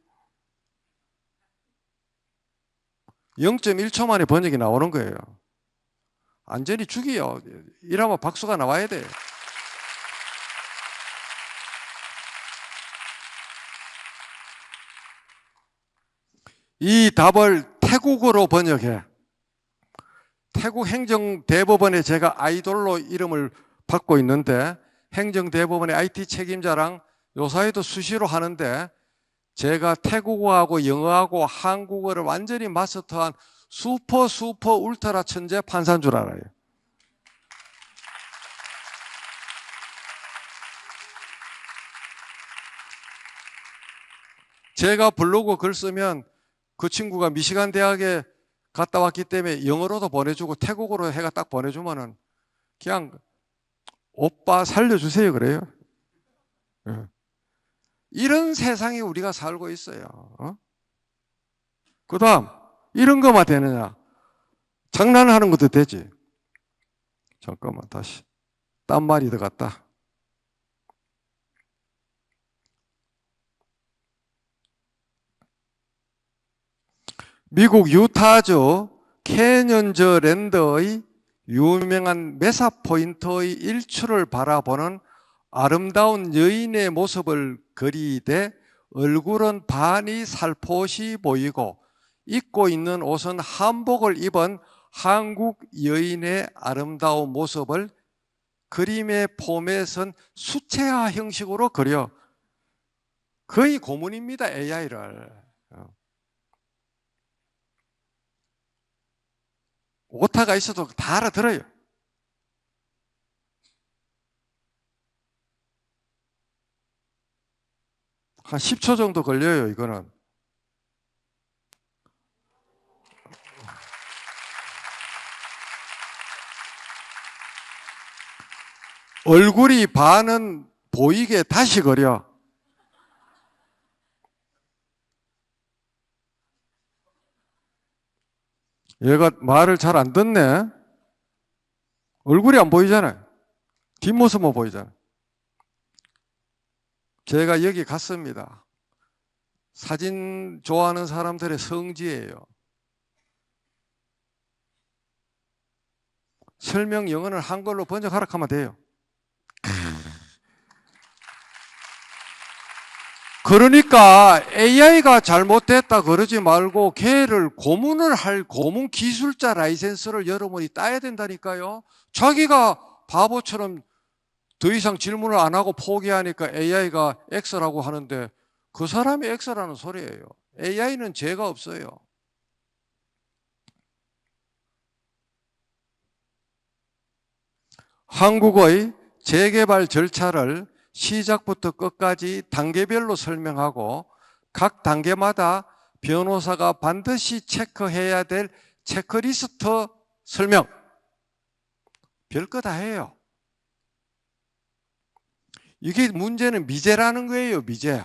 0.1초 만에 번역이 나오는 거예요. 완전히 죽이요. 이러면 박수가 나와야 돼요. 이 답을 태국어로 번역해. 태국 행정대법원에 제가 아이돌로 이름을 받고 있는데 행정대법원의 IT 책임자랑 요사이도 수시로 하는데 제가 태국어하고 영어하고 한국어를 완전히 마스터한 슈퍼 울트라 천재 판사인 줄 알아요. 제가 블로그 글 쓰면 그 친구가 미시간 대학에 갔다 왔기 때문에 영어로도 보내주고 태국어로 해가 딱 보내주면은 그냥 오빠 살려주세요 그래요. 이런 세상에 우리가 살고 있어요. 그 다음 이런 것만 되느냐. 장난하는 것도 되지. 잠깐만 다시 딴 말이 들어갔다. 미국 유타주 캐년저 랜드의 유명한 메사 포인트의 일출을 바라보는 아름다운 여인의 모습을 그리되 얼굴은 반이 살포시 보이고 입고 있는 옷은 한복을 입은 한국 여인의 아름다운 모습을 그림의 포맷은 수채화 형식으로 그려. 거의 고문입니다, AI를. 오타가 있어도 다 알아들어요. 한 10초 정도 걸려요, 이거는. 얼굴이 반은 보이게 다시 그려. 얘가 말을 잘 안 듣네. 얼굴이 안 보이잖아요. 뒷모습만 보이잖아요. 제가 여기 갔습니다. 사진 좋아하는 사람들의 성지예요. 설명 영어는 한글로 번역하라 하면 돼요. 그러니까 AI가 잘못됐다 그러지 말고 걔를 고문을 할 고문 기술자 라이센스를 여러분이 따야 된다니까요. 자기가 바보처럼 더 이상 질문을 안 하고 포기하니까 AI가 X라고 하는데 그 사람이 X라는 소리예요. AI는 죄가 없어요. 한국의 재개발 절차를 시작부터 끝까지 단계별로 설명하고 각 단계마다 변호사가 반드시 체크해야 될 체크리스트 설명. 별거 다 해요. 이게 문제는 미제라는 거예요. 미제.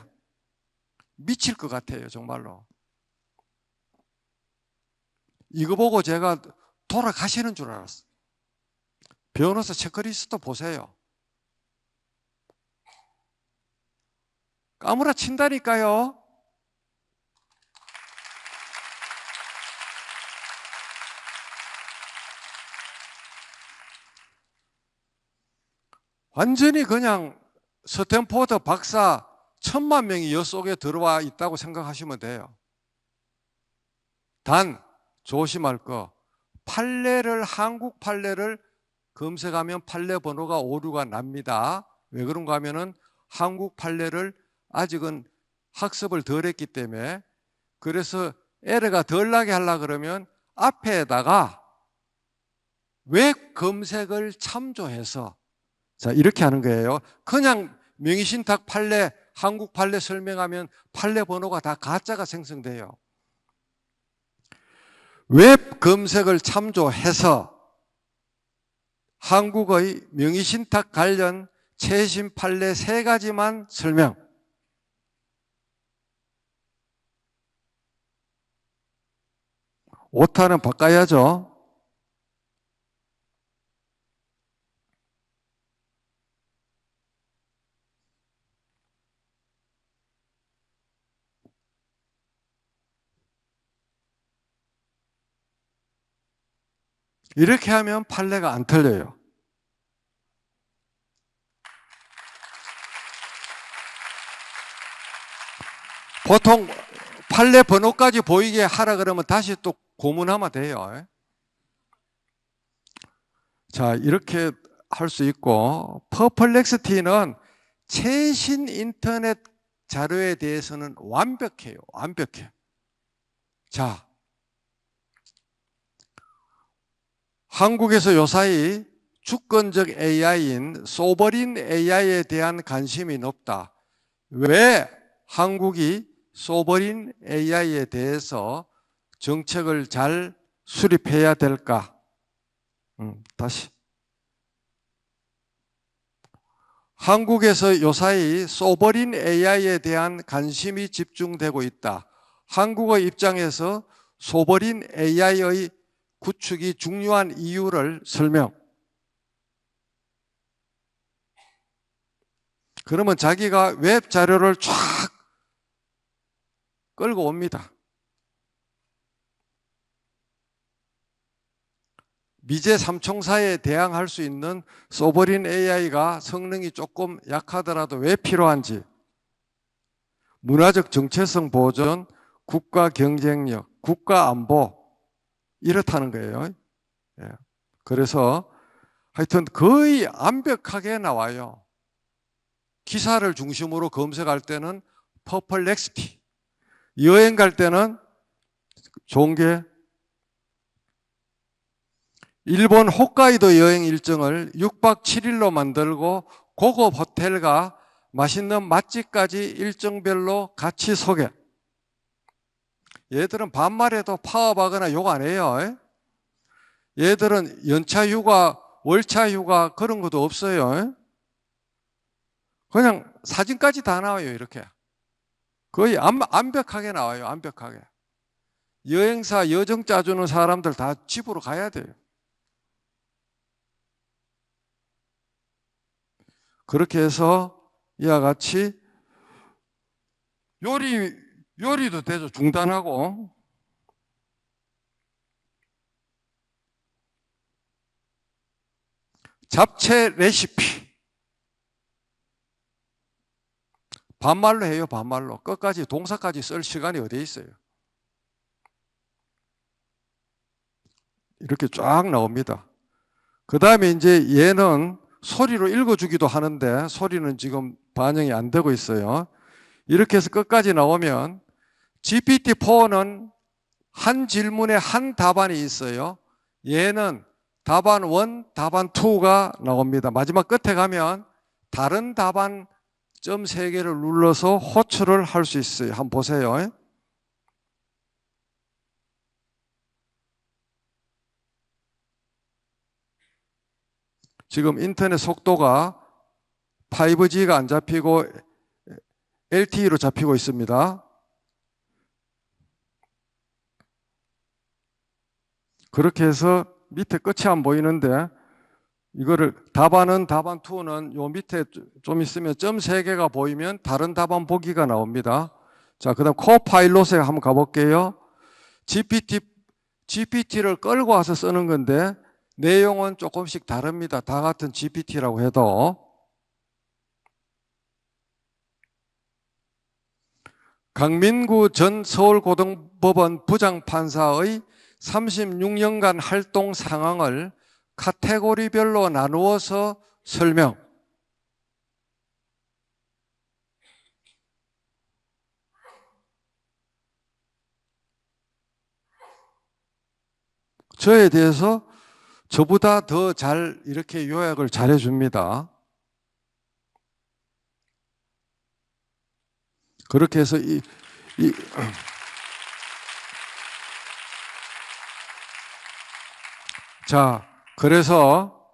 미칠 것 같아요. 정말로. 이거 보고 제가 돌아가시는 줄 알았어요. 변호사 체크리스트 보세요. 까무라 친다니까요. 완전히 그냥 스탠포드 박사 1000만 명이 여 속에 들어와 있다고 생각하시면 돼요. 단 조심할 거, 판례를, 한국 판례를 검색하면 판례 번호가 오류가 납니다. 왜 그런가 하면은 한국 판례를 아직은 학습을 덜 했기 때문에. 그래서 에러가 덜 나게 하려고 그러면 앞에다가 웹 검색을 참조해서, 자, 이렇게 하는 거예요. 그냥 명의신탁 판례, 한국 판례 설명하면 판례 번호가 다 가짜가 생성돼요. 웹 검색을 참조해서 한국의 명의신탁 관련 최신 판례 3가지만 설명. 오타는 바꿔야죠. 이렇게 하면 판례가 안 틀려요. 보통 판례 번호까지 보이게 하라 그러면 다시 또 고문하면 돼요. 자, 이렇게 할 수 있고, 퍼플렉스티는 최신 인터넷 자료에 대해서는 완벽해요. 완벽해. 자, 한국에서 요사이 주권적 AI인 소버린 AI에 대한 관심이 높다. 왜 한국이 소버린 AI에 대해서 정책을 잘 수립해야 될까? 다시. 한국에서 요사이 소버린 AI에 대한 관심이 집중되고 있다. 한국의 입장에서 소버린 AI의 구축이 중요한 이유를 설명. 그러면 자기가 웹 자료를 쫙 끌고 옵니다. 미제 삼총사에 대항할 수 있는 소버린 AI가 성능이 조금 약하더라도 왜 필요한지, 문화적 정체성 보존, 국가 경쟁력, 국가 안보, 이렇다는 거예요. 그래서 하여튼 거의 완벽하게 나와요. 기사를 중심으로 검색할 때는 퍼플렉시티, 여행 갈 때는 좋은 게 일본 홋카이도 여행 일정을 6박 7일로 만들고 고급 호텔과 맛있는 맛집까지 일정별로 같이 소개. 얘들은 반말해도 파업하거나 욕 안 해요. 얘들은 연차 휴가, 월차 휴가 그런 것도 없어요. 그냥 사진까지 다 나와요. 이렇게 거의 완벽하게 나와요. 완벽하게. 여행사 여정 짜주는 사람들 다 집으로 가야 돼요. 그렇게 해서 이와 같이 요리도 되죠. 중단하고. 잡채 레시피. 반말로 해요. 반말로. 끝까지 동사까지 쓸 시간이 어디에 있어요. 이렇게 쫙 나옵니다. 그 다음에 이제 얘는 소리로 읽어주기도 하는데 소리는 지금 반영이 안 되고 있어요. 이렇게 해서 끝까지 나오면 GPT-4는 한 질문에 한 답안이 있어요. 얘는 답안 1, 답안 2가 나옵니다. 마지막 끝에 가면 다른 답안 점 3개를 눌러서 호출을 할 수 있어요. 한번 보세요. 지금 인터넷 속도가 5G가 안 잡히고 LTE로 잡히고 있습니다. 그렇게 해서 밑에 끝이 안 보이는데 이거를 답안은 답안 2는 요 밑에 좀 있으면 점 3개가 보이면 다른 답안 보기가 나옵니다. 자, 그다음 코파일럿에 한번 가볼게요. GPT를 끌고 와서 쓰는 건데 내용은 조금씩 다릅니다. 다 같은 GPT라고 해도. 강민구 전 서울고등법원 부장판사의 36년간 활동 상황을 카테고리별로 나누어서 설명. 저에 대해서 저보다 더 잘 이렇게 요약을 잘 해줍니다. 그렇게 해서 자, 그래서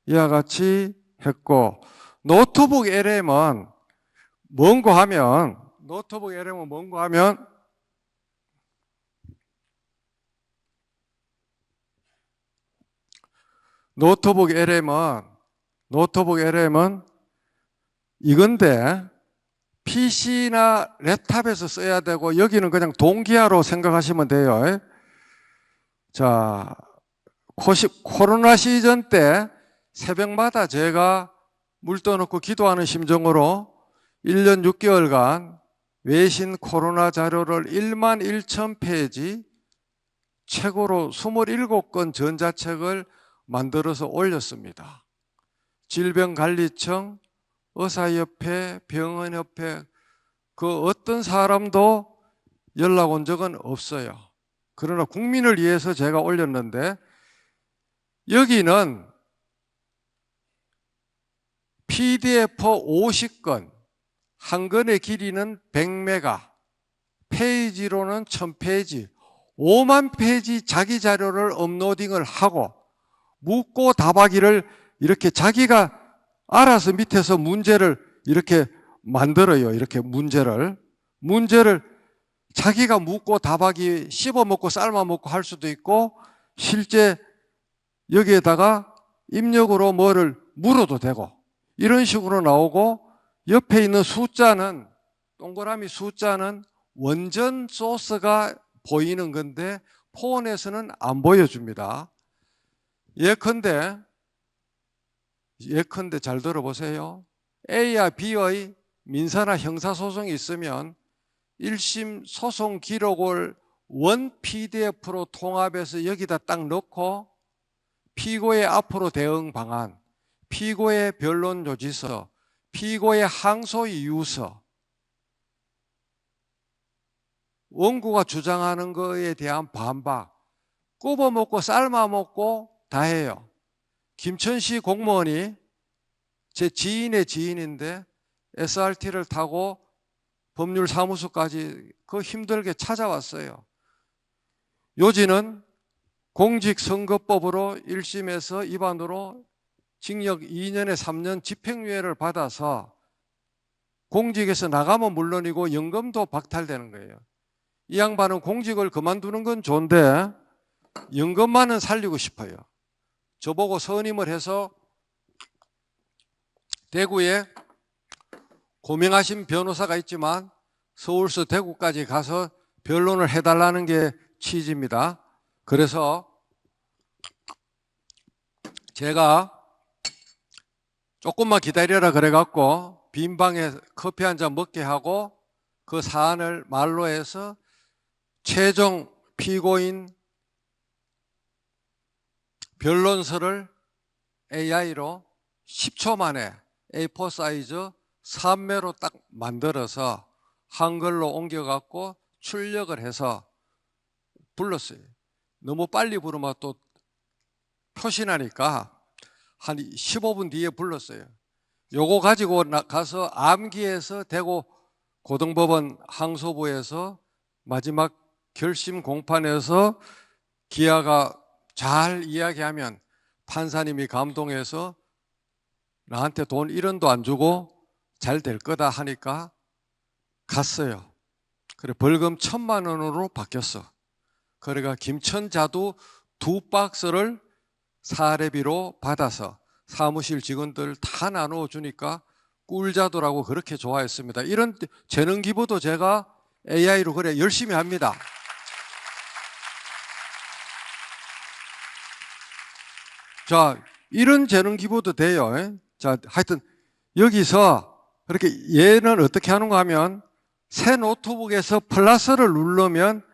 이와 같이 했고, 노트북 LM은 뭔고 하면 노트북 LM은 이건데 PC나 랩탑에서 써야 되고 여기는 그냥 동기화로 생각하시면 돼요. 자, 코로나 시즌 때 새벽마다 제가 물 떠놓고 기도하는 심정으로 1년 6개월간 외신 코로나 자료를 1만 1천 페이지 최고로 27권 전자책을 만들어서 올렸습니다. 질병관리청, 의사협회, 병원협회 그 어떤 사람도 연락 온 적은 없어요. 그러나 국민을 위해서 제가 올렸는데 여기는 PDF 50건, 한 건의 길이는 100메가, 페이지로는 1000페이지, 5만 페이지 자기 자료를 업로딩을 하고 묻고 답하기를 이렇게 자기가 알아서 밑에서 문제를 이렇게 만들어요. 이렇게 문제를 자기가 묻고 답하기 씹어먹고 삶아먹고 할 수도 있고 실제 여기에다가 입력으로 뭐를 물어도 되고 이런 식으로 나오고 옆에 있는 숫자는 동그라미 숫자는 원전 소스가 보이는 건데 폰에서는 안 보여줍니다. 예컨대 잘 들어보세요. A와 B의 민사나 형사소송이 있으면 1심 소송 기록을 원 PDF로 통합해서 여기다 딱 넣고 피고의 앞으로 대응 방안, 피고의 변론 요지서, 피고의 항소 이유서, 원고가 주장하는 거에 대한 반박, 굽어먹고 삶아먹고 다 해요. 김천시 공무원이 제 지인의 지인인데 SRT를 타고 법률사무소까지 그 힘들게 찾아왔어요. 요지는 공직선거법으로 1심에서 위반으로 징역 2년에 3년 집행유예를 받아서 공직에서 나가면 물론이고 연금도 박탈되는 거예요. 이 양반은 공직을 그만두는 건 좋은데 연금만은 살리고 싶어요. 저보고 선임을 해서 대구에 고명하신 변호사가 있지만 서울서 대구까지 가서 변론을 해달라는 게 취지입니다. 그래서 제가 조금만 기다려라 그래갖고 빈 방에 커피 한 잔 먹게 하고 그 사안을 말로 해서 최종 피고인 변론서를 AI로 10초 만에 A4 사이즈 3매로 딱 만들어서 한글로 옮겨갖고 출력을 해서 불렀어요. 너무 빨리 부르면 또 표시나니까 한 15분 뒤에 불렀어요. 요거 가지고 가서 암기해서 대구 고등법원 항소부에서 마지막 결심 공판에서 기아가 잘 이야기하면 판사님이 감동해서 나한테 돈 1원도 안 주고 잘 될 거다 하니까 갔어요. 그래 벌금 1,000만 원으로 바뀌었어. 그래가 김천자두 2박스를 사례비로 받아서 사무실 직원들 다 나눠주니까 꿀자두라고 그렇게 좋아했습니다. 이런 재능 기부도 제가 AI로 그래 열심히 합니다. 자, 이런 재능 기부도 돼요. 자, 하여튼 여기서 그렇게 얘는 어떻게 하는가 하면 새 노트북에서 플러스를 누르면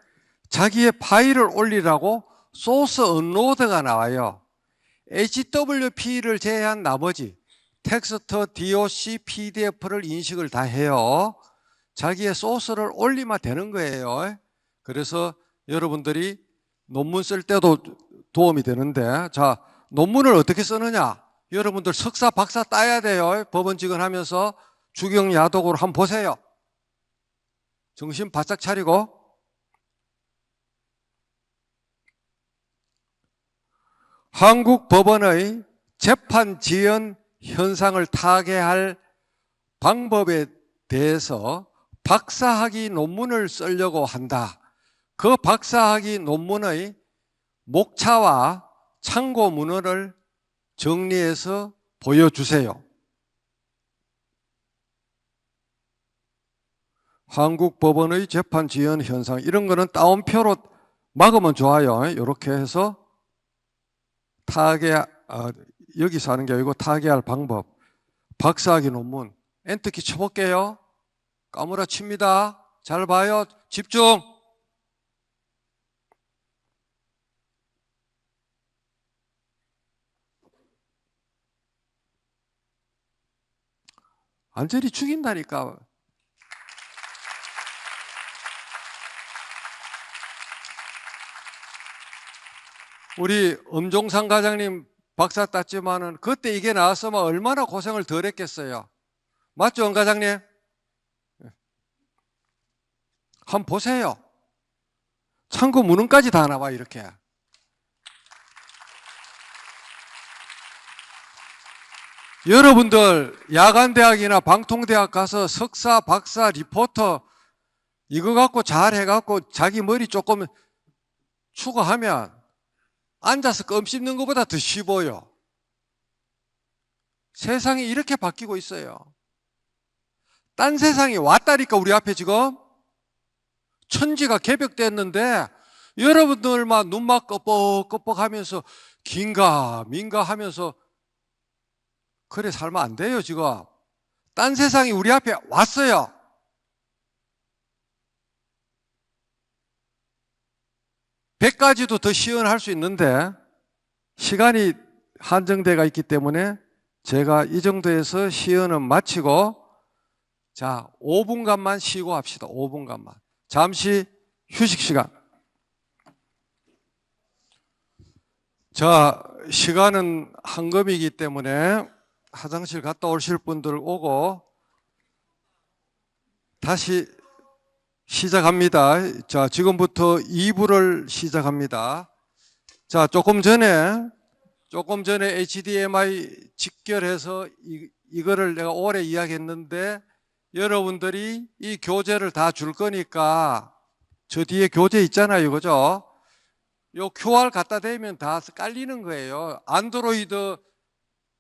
자기의 파일을 올리라고 소스 업로드가 나와요. HWP를 제외한 나머지 텍스트, DOC, PDF를 인식을 다 해요. 자기의 소스를 올리면 되는 거예요. 그래서 여러분들이 논문 쓸 때도 도움이 되는데, 자, 논문을 어떻게 쓰느냐? 여러분들 석사, 박사 따야 돼요. 법원직원 하면서 주경 야독으로 한번 보세요. 정신 바짝 차리고. 한국 법원의 재판 지연 현상을 타개할 방법에 대해서 박사학위 논문을 쓰려고 한다. 그 박사학위 논문의 목차와 참고 문헌을 정리해서 보여주세요. 한국 법원의 재판 지연 현상, 이런 거는 따옴표로 막으면 좋아요. 이렇게 해서 여기서 하는 게 아니고 타개할 방법. 박사학위 논문 엔터키 쳐볼게요. 까무라 칩니다. 잘 봐요. 집중. 완전히 죽인다니까. 우리 엄종상 과장님 박사 땄지만은 그때 이게 나왔으면 얼마나 고생을 덜 했겠어요. 맞죠, 엄 과장님? 한번 보세요. 참고 문헌까지 다 나와, 이렇게. 여러분들 야간대학이나 방통대학 가서 석사, 박사, 리포터 이거 갖고 잘 해갖고 자기 머리 조금 추가하면 앉아서 껌 씹는 것보다 더 쉬워요. 세상이 이렇게 바뀌고 있어요. 딴 세상이 왔다니까. 우리 앞에 지금 천지가 개벽됐는데 여러분들만 눈만 꺼뻑꺼뻑 하면서 긴가 민가 하면서 그래 살면 안 돼요. 지금 딴 세상이 우리 앞에 왔어요. 백 가지도 더 시연할 수 있는데 시간이 한정되어 있기 때문에 제가 이 정도에서 시연은 마치고, 자, 5분간만 쉬고 합시다. 5분간만. 잠시 휴식 시간. 자, 시간은 한금이기 때문에 화장실 갔다 오실 분들 오고 다시 시작합니다. 자, 지금부터 2부를 시작합니다. 자, 조금 전에 HDMI 직결해서 이거를 내가 오래 이야기했는데 여러분들이 이 교재를 다 줄 거니까 저 뒤에 교재 있잖아요. 그죠? 요 QR 갖다 대면 다 깔리는 거예요. 안드로이드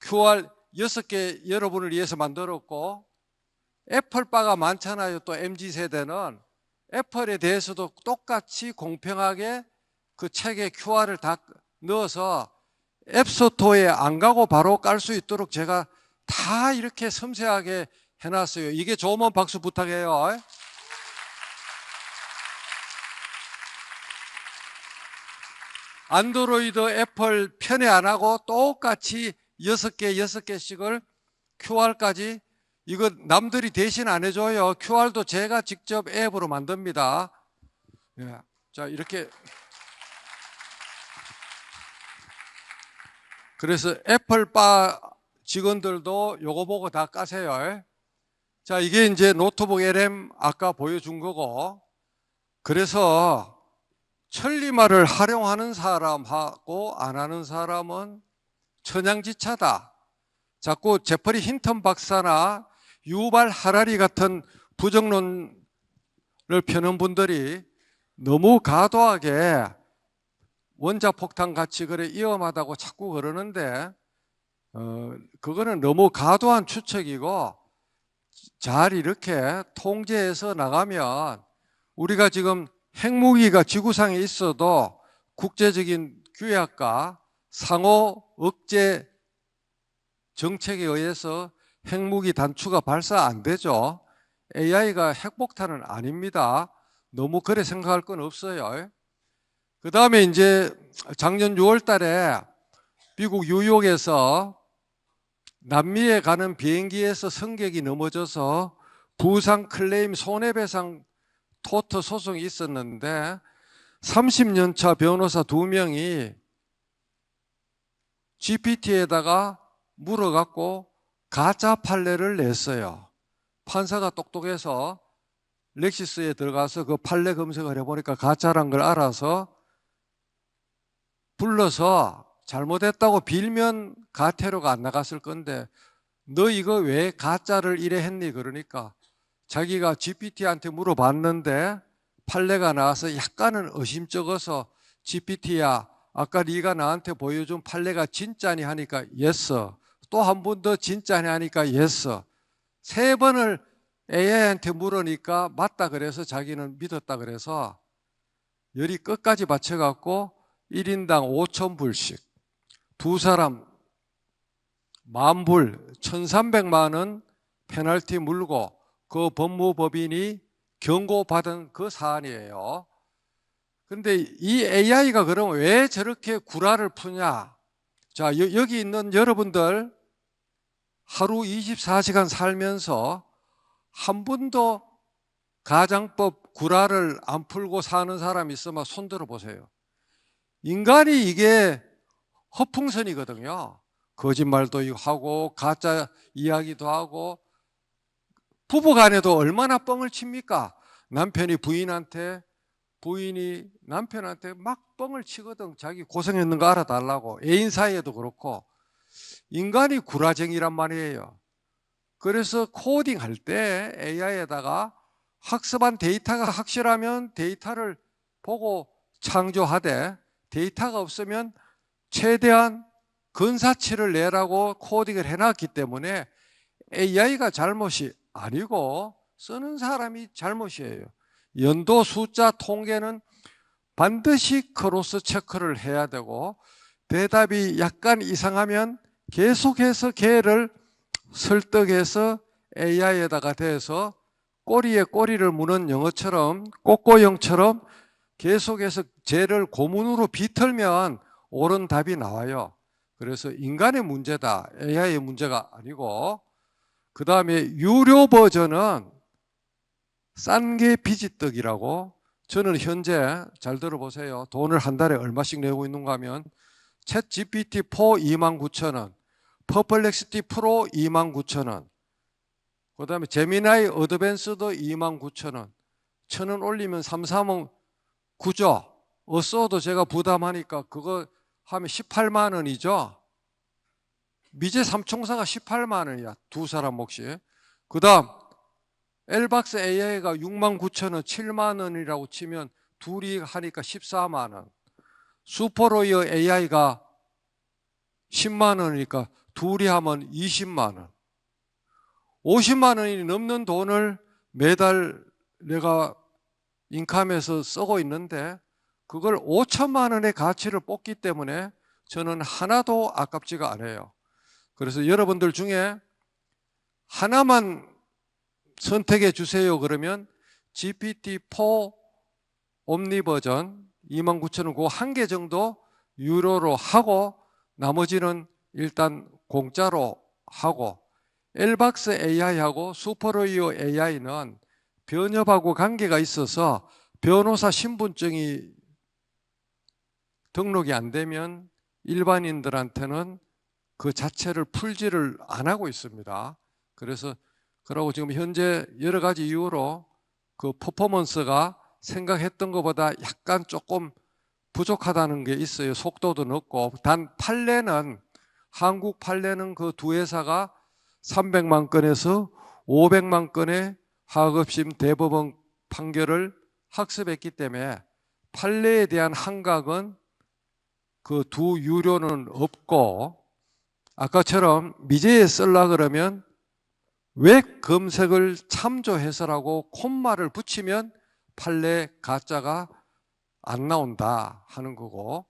QR 6개 여러분을 위해서 만들었고, 애플바가 많잖아요. 또 MZ세대는 애플에 대해서도 똑같이 공평하게 그 책에 QR을 다 넣어서 앱스토어에 안 가고 바로 깔 수 있도록 제가 다 이렇게 섬세하게 해놨어요. 이게 좋으면 박수 부탁해요. 안드로이드, 애플 편애 안 하고 똑같이 6개씩을 QR까지, 이거 남들이 대신 안 해줘요. QR도 제가 직접 앱으로 만듭니다. 예. 자, 이렇게. 그래서 애플바 직원들도 요거 보고 다 까세요. 자, 이게 이제 노트북 LM 아까 보여준 거고, 그래서 천리말을 활용하는 사람하고 안 하는 사람은 천양지차다. 자꾸 제퍼리 힌턴 박사나 유발 하라리 같은 부정론을 펴는 분들이 너무 과도하게 원자폭탄 같이 그래 위험하다고 자꾸 그러는데 그거는 너무 과도한 추측이고, 잘 이렇게 통제해서 나가면 우리가 지금 핵무기가 지구상에 있어도 국제적인 규약과 상호 억제 정책에 의해서 핵무기 단추가 발사 안 되죠. AI가 핵폭탄은 아닙니다. 너무 그래 생각할 건 없어요. 그 다음에 이제 작년 6월 달에 미국 뉴욕에서 남미에 가는 비행기에서 승객이 넘어져서 부상 클레임 손해배상 토트 소송이 있었는데 30년 차 변호사 2명이 GPT에다가 물어갖고 가짜 판례를 냈어요. 판사가 똑똑해서 렉시스에 들어가서 그 판례 검색을 해보니까 가짜란 걸 알아서 불러서 잘못했다고 빌면 가태료가 안 나갔을 건데 너 이거 왜 가짜를 이래 했니? 그러니까 자기가 GPT한테 물어봤는데 판례가 나와서 약간은 의심쩍어서 GPT야 아까 네가 나한테 보여준 판례가 진짜니 하니까 yes. 또 한 번 더 진짜니 하니까 yes. 3번을 AI한테 물으니까 맞다 그래서 자기는 믿었다 그래서 열이 끝까지 바쳐갖고 1인당 5,000불씩 두 사람 10,000불 1,300만 원 페널티 물고 그 법무법인이 경고받은 그 사안이에요. 그런데 이 AI가 그럼 왜 저렇게 구라를 푸냐? 자, 여기 있는 여러분들 하루 24시간 살면서 한 번도 가장법 구라를 안 풀고 사는 사람 있으면 손 들어 보세요. 인간이 이게 허풍선이거든요. 거짓말도 하고 가짜 이야기도 하고 부부간에도 얼마나 뻥을 칩니까? 남편이 부인한테 부인이 남편한테 막 뻥을 치거든. 자기 고생했는 거 알아달라고. 애인 사이에도 그렇고 인간이 구라쟁이란 말이에요. 그래서 코딩할 때 AI에다가 학습한 데이터가 확실하면 데이터를 보고 창조하되 데이터가 없으면 최대한 근사치를 내라고 코딩을 해놨기 때문에 AI가 잘못이 아니고 쓰는 사람이 잘못이에요. 연도 숫자 통계는 반드시 크로스 체크를 해야 되고 대답이 약간 이상하면 계속해서 걔를 설득해서 AI에다가 대서 꼬리에 꼬리를 무는 영어처럼 꼬꼬영처럼 계속해서 쟤를 고문으로 비틀면 옳은 답이 나와요. 그래서 인간의 문제다. AI의 문제가 아니고 그 다음에 유료 버전은 싼 게 비지떡이라고 저는 현재 잘 들어보세요. 돈을 한 달에 얼마씩 내고 있는가 하면 챗 GPT-4 29,000원, 퍼플렉시티 프로 29,000원, 그 다음에 제미나이 어드밴스도 29,000원, 1,000원 올리면 3,3원 구조. 어써도 제가 부담하니까 그거 하면 18만 원이죠. 미제 삼총사가 18만 원이야. 두 사람 몫이. 그 다음 엘박스 AI가 69,000원, 7만 원이라고 치면 둘이 하니까 14만 원. 슈퍼로이어 AI가 10만 원이니까 둘이 하면 20만 원. 50만 원이 넘는 돈을 매달 내가 인컴에서 쓰고 있는데 그걸 5천만 원의 가치를 뽑기 때문에 저는 하나도 아깝지가 않아요. 그래서 여러분들 중에 하나만 선택해 주세요 그러면 GPT-4 옴니 버전 29,000원 그 한 개 정도 유료로 하고 나머지는 일단 공짜로 하고 엘박스 AI하고 슈퍼로이어 AI는 변협하고 관계가 있어서 변호사 신분증이 등록이 안 되면 일반인들한테는 그 자체를 풀지를 안 하고 있습니다. 그래서 그러고 지금 현재 여러 가지 이유로 그 퍼포먼스가 생각했던 것보다 약간 조금 부족하다는 게 있어요. 속도도 늦고 단 판례는 한국 판례는 그 두 회사가 300만 건에서 500만 건의 하급심 대법원 판결을 학습했기 때문에 판례에 대한 한각은 그 두 유료는 없고, 아까처럼 미제에 쓰려 그러면 웹 검색을 참조해서라고 콤마를 붙이면 판례 가짜가 안 나온다 하는 거고,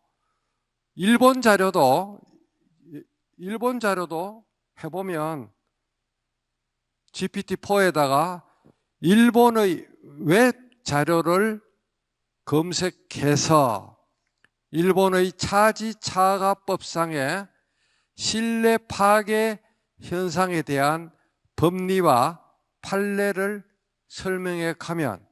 일본 자료도 해보면 GPT-4에다가 일본의 웹 자료를 검색해서 일본의 차지차가법상의 신뢰 파괴 현상에 대한 법리와 판례를 설명해 가면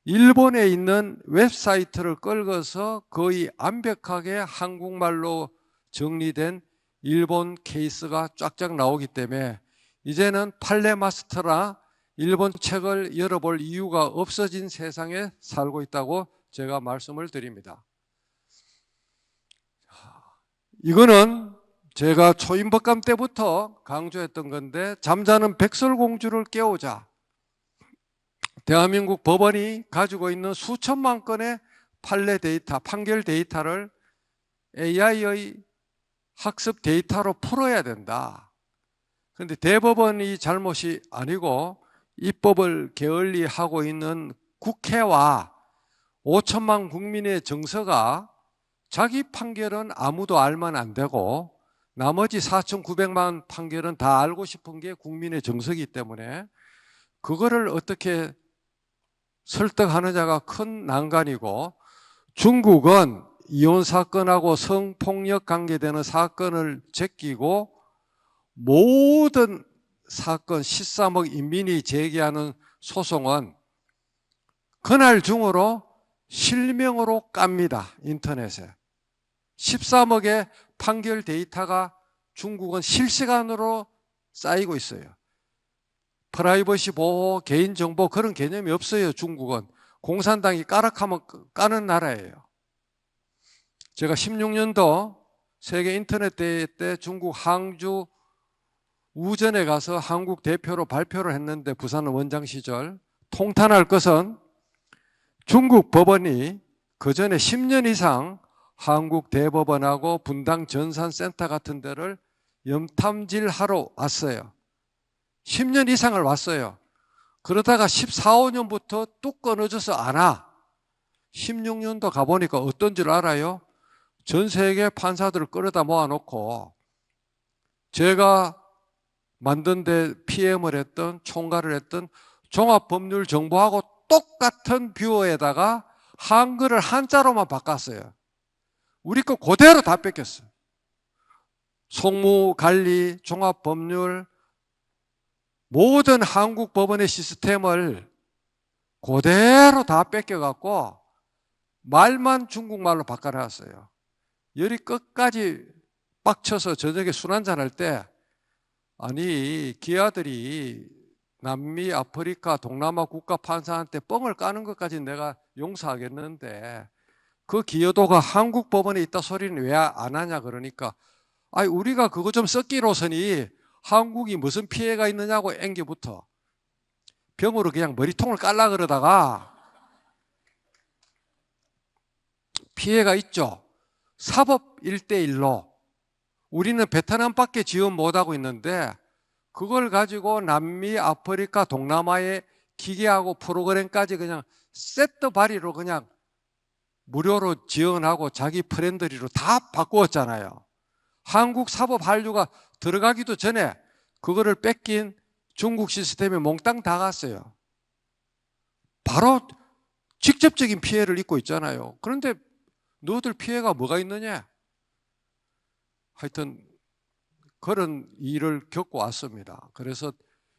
일본에 있는 웹사이트를 끌어서 거의 완벽하게 한국말로 정리된 일본 케이스가 쫙쫙 나오기 때문에 이제는 판례 마스터나 일본 책을 열어볼 이유가 없어진 세상에 살고 있다고 제가 말씀을 드립니다. 이거는 제가 초임법감 때부터 강조했던 건데, 잠자는 백설공주를 깨우자. 대한민국 법원이 가지고 있는 수천만 건의 판례 데이터, 판결 데이터를 AI의 학습 데이터로 풀어야 된다. 그런데 대법원이 잘못이 아니고 입법을 게을리하고 있는 국회와 5천만 국민의 정서가 자기 판결은 아무도 알면 안 되고 나머지 4,900만 판결은 다 알고 싶은 게 국민의 정서이기 때문에 그거를 어떻게 설득하느냐가 큰 난관이고, 중국은 이혼 사건하고 성폭력 관계되는 사건을 제끼고 모든 사건 13억 인민이 제기하는 소송은 그날 중으로 실명으로 깝니다. 인터넷에 13억의 판결 데이터가 중국은 실시간으로 쌓이고 있어요. 프라이버시 보호, 개인정보 그런 개념이 없어요. 중국은 공산당이 까락하면 까는 나라예요. 제가 16년도 세계 인터넷 대회 때 중국 항주 우전에 가서 한국 대표로 발표를 했는데, 부산 원장 시절 통탄할 것은 중국 법원이 그 전에 10년 이상 한국 대법원하고 분당 전산센터 같은 데를 염탐질하러 왔어요. 10년 이상을 왔어요. 그러다가 14, 15년부터 뚝 끊어져서 안 와. 16년도 가보니까 어떤 줄 알아요? 전 세계 판사들을 끌어다 모아놓고 제가 만든 데 PM을 했던, 총괄을 했던 종합법률정보하고 똑같은 뷰어에다가 한글을 한자로만 바꿨어요. 우리 거 그대로 다 뺏겼어요. 송무관리, 종합법률, 모든 한국 법원의 시스템을 그대로 다 뺏겨갖고 말만 중국말로 바꿔놨어요. 열이 끝까지 빡쳐서 저녁에 술 한잔 할 때, 아니 기아들이 남미, 아프리카, 동남아 국가 판사한테 뻥을 까는 것까지 내가 용서하겠는데 그 기여도가 한국 법원에 있다 소리는 왜 안 하냐 그러니까, 아니 우리가 그거 좀 썩기로서니 한국이 무슨 피해가 있느냐고 앵겨부터 병으로 그냥 머리통을 깔라 그러다가 피해가 있죠. 사법 1대1로 우리는 베트남밖에 지원 못하고 있는데 그걸 가지고 남미, 아프리카, 동남아의 기계하고 프로그램까지 그냥 세트 발이로 그냥 무료로 지원하고 자기 프렌들리로 다 바꾸었잖아요. 한국 사법 한류가 들어가기도 전에 그거를 뺏긴 중국 시스템에 몽땅 다 갔어요. 바로 직접적인 피해를 입고 있잖아요. 그런데 너희들 피해가 뭐가 있느냐? 하여튼 그런 일을 겪고 왔습니다. 그래서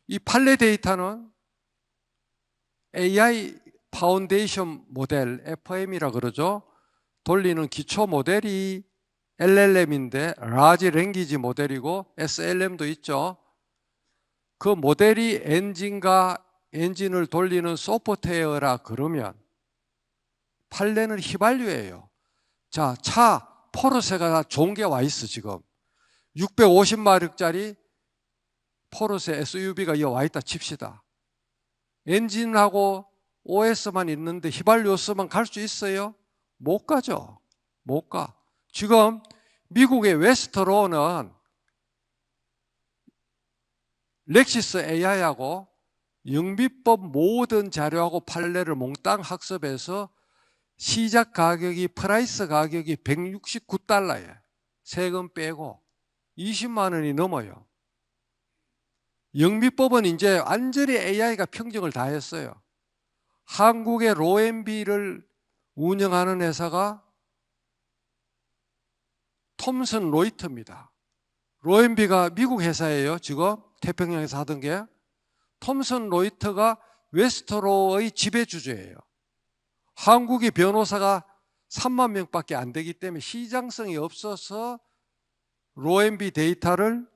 이 판례 데이터는 AI 파운데이션 모델, FM이라 그러죠. 돌리는 기초 모델이 LLM인데 라지 랭귀지 모델이고 SLM도 있죠. 그 모델이 엔진을 돌리는 소프트웨어라 그러면 판례는 휘발유예요. 자, 차 포르쉐가 좋은 게 와 있어 지금. 650마력짜리 포르쉐 SUV가 와 있다 칩시다. 엔진하고 OS만 있는데 휘발유로만 갈 수 있어요? 못 가죠. 못 가. 지금 미국의 웨스트로는 렉시스 AI하고 영미법 모든 자료하고 판례를 몽땅 학습해서 시작 가격이 프라이스 가격이 $169예요. 세금 빼고 20만 원이 넘어요. 영미법은 이제 완전히 AI가 평정을 다 했어요. 한국의 로앤비를 운영하는 회사가 톰슨 로이터입니다. 로앤비가 미국 회사예요. 지금 태평양에서 하던 게. 톰슨 로이터가 웨스트로의 지배주주예요. 한국의 변호사가 3만 명밖에 안 되기 때문에 시장성이 없어서 로앤비 데이터를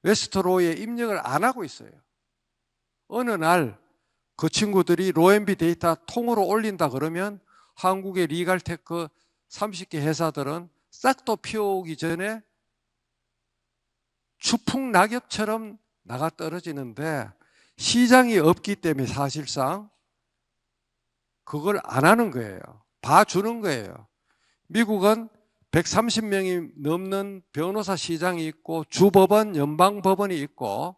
웨스트로에 입력을 안 하고 있어요. 어느 날 그 친구들이 로앤비 데이터 통으로 올린다 그러면 한국의 리갈테크 30개 회사들은 싹도 피어오기 전에 추풍 낙엽처럼 나가 떨어지는데 시장이 없기 때문에 사실상 그걸 안 하는 거예요. 봐주는 거예요. 미국은 130명이 넘는 변호사 시장이 있고 주법원, 연방법원이 있고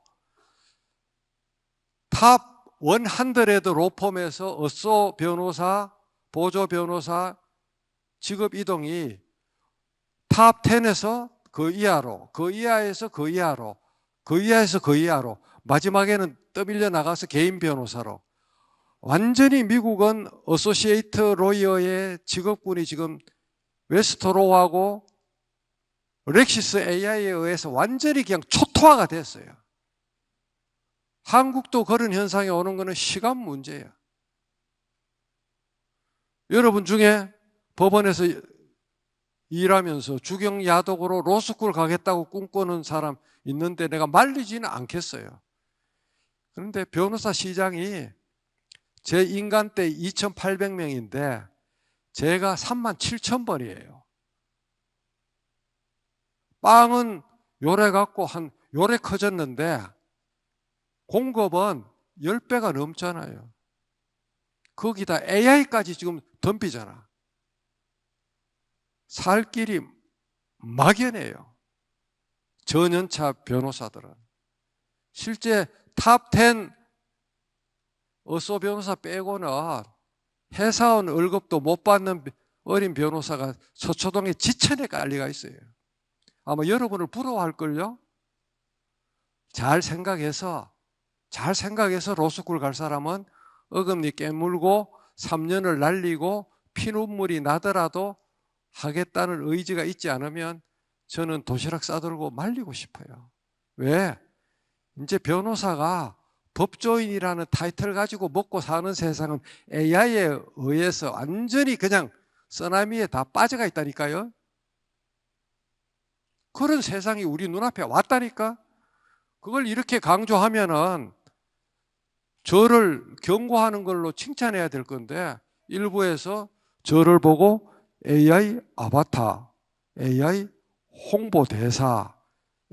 탑 100 로펌에서 어쏘 변호사, 보조 변호사 직업 이동이 탑 10에서 그 이하로, 그 이하에서 그 이하로, 그 이하에서 그 이하로 마지막에는 떠밀려 나가서 개인 변호사로 완전히 미국은 어소시에이트 로이어의 직업군이 지금 웨스트로하고 렉시스 AI에 의해서 완전히 그냥 초토화가 됐어요. 한국도 그런 현상이 오는 것은 시간 문제예요. 여러분 중에 법원에서 일하면서 주경야독으로 로스쿨 가겠다고 꿈꾸는 사람 있는데 내가 말리지는 않겠어요. 그런데 변호사 시장이 제 인간대 2,800명인데 제가 37,000번이에요. 빵은 요래 갖고 요래 커졌는데 공급은 10배가 넘잖아요. 거기다 AI까지 지금 덤비잖아. 살 길이 막연해요. 전연차 변호사들은. 실제 탑10 어쏘 변호사 빼고는 회사원 월급도 못 받는 어린 변호사가 서초동에 지천에 깔리가 있어요. 아마 여러분을 부러워할걸요? 잘 생각해서 로스쿨 갈 사람은 어금니 깨물고 3년을 날리고 피눈물이 나더라도 하겠다는 의지가 있지 않으면 저는 도시락 싸들고 말리고 싶어요. 왜? 이제 변호사가 법조인이라는 타이틀을 가지고 먹고 사는 세상은 AI에 의해서 완전히 그냥 쓰나미에 다 빠져가 있다니까요. 그런 세상이 우리 눈앞에 왔다니까. 그걸 이렇게 강조하면은 저를 경고하는 걸로 칭찬해야 될 건데 일부에서 저를 보고 AI 아바타, AI 홍보대사,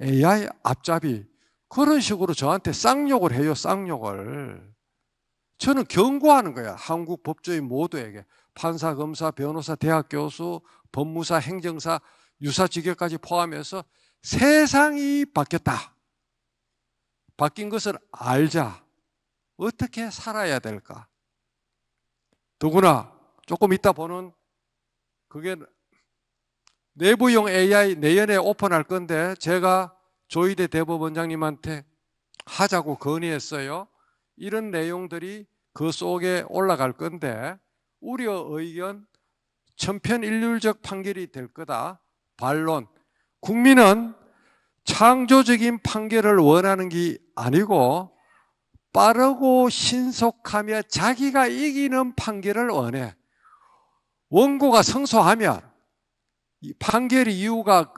AI 앞잡이 그런 식으로 저한테 쌍욕을 해요. 쌍욕을. 저는 경고하는 거야. 한국 법조인 모두에게. 판사, 검사, 변호사, 대학 교수, 법무사, 행정사, 유사직역까지 포함해서 세상이 바뀌었다. 바뀐 것을 알자. 어떻게 살아야 될까? 더구나 조금 이따 보는 그게 내부용 AI 내년에 오픈할 건데 제가 조희대 대법원장님한테 하자고 건의했어요. 이런 내용들이 그 속에 올라갈 건데 우려 의견 천편일률적 판결이 될 거다. 반론. 국민은 창조적인 판결을 원하는 게 아니고 빠르고 신속하며 자기가 이기는 판결을 원해. 원고가 성소하면 이 판결의 이유가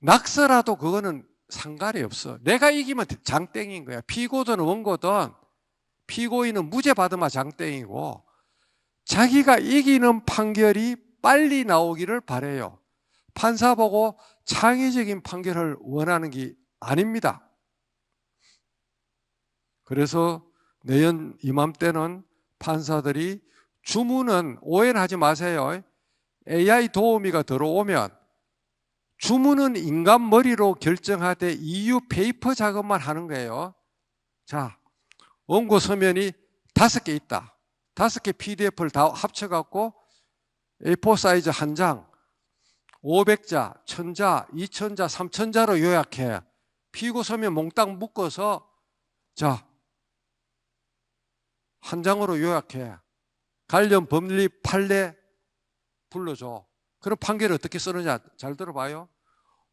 낙서라도 그거는 상관이 없어. 내가 이기면 장땡인 거야. 피고든 원고든 피고인은 무죄 받으면 장땡이고 자기가 이기는 판결이 빨리 나오기를 바라요. 판사 보고 창의적인 판결을 원하는 게 아닙니다. 그래서 내년 이맘때는 판사들이 주문은, 오해는 하지 마세요. AI 도우미가 들어오면 주문은 인간 머리로 결정하되 EU 페이퍼 작업만 하는 거예요. 자, 원고 서면이 5개 있다. 5개 PDF를 다 합쳐갖고 A4 사이즈 한 장, 500자, 1000자, 2000자, 3000자로 요약해. 피고 서면 몽땅 묶어서 자, 한 장으로 요약해. 관련 법리 판례 불러줘. 그럼 판결을 어떻게 쓰느냐 잘 들어봐요.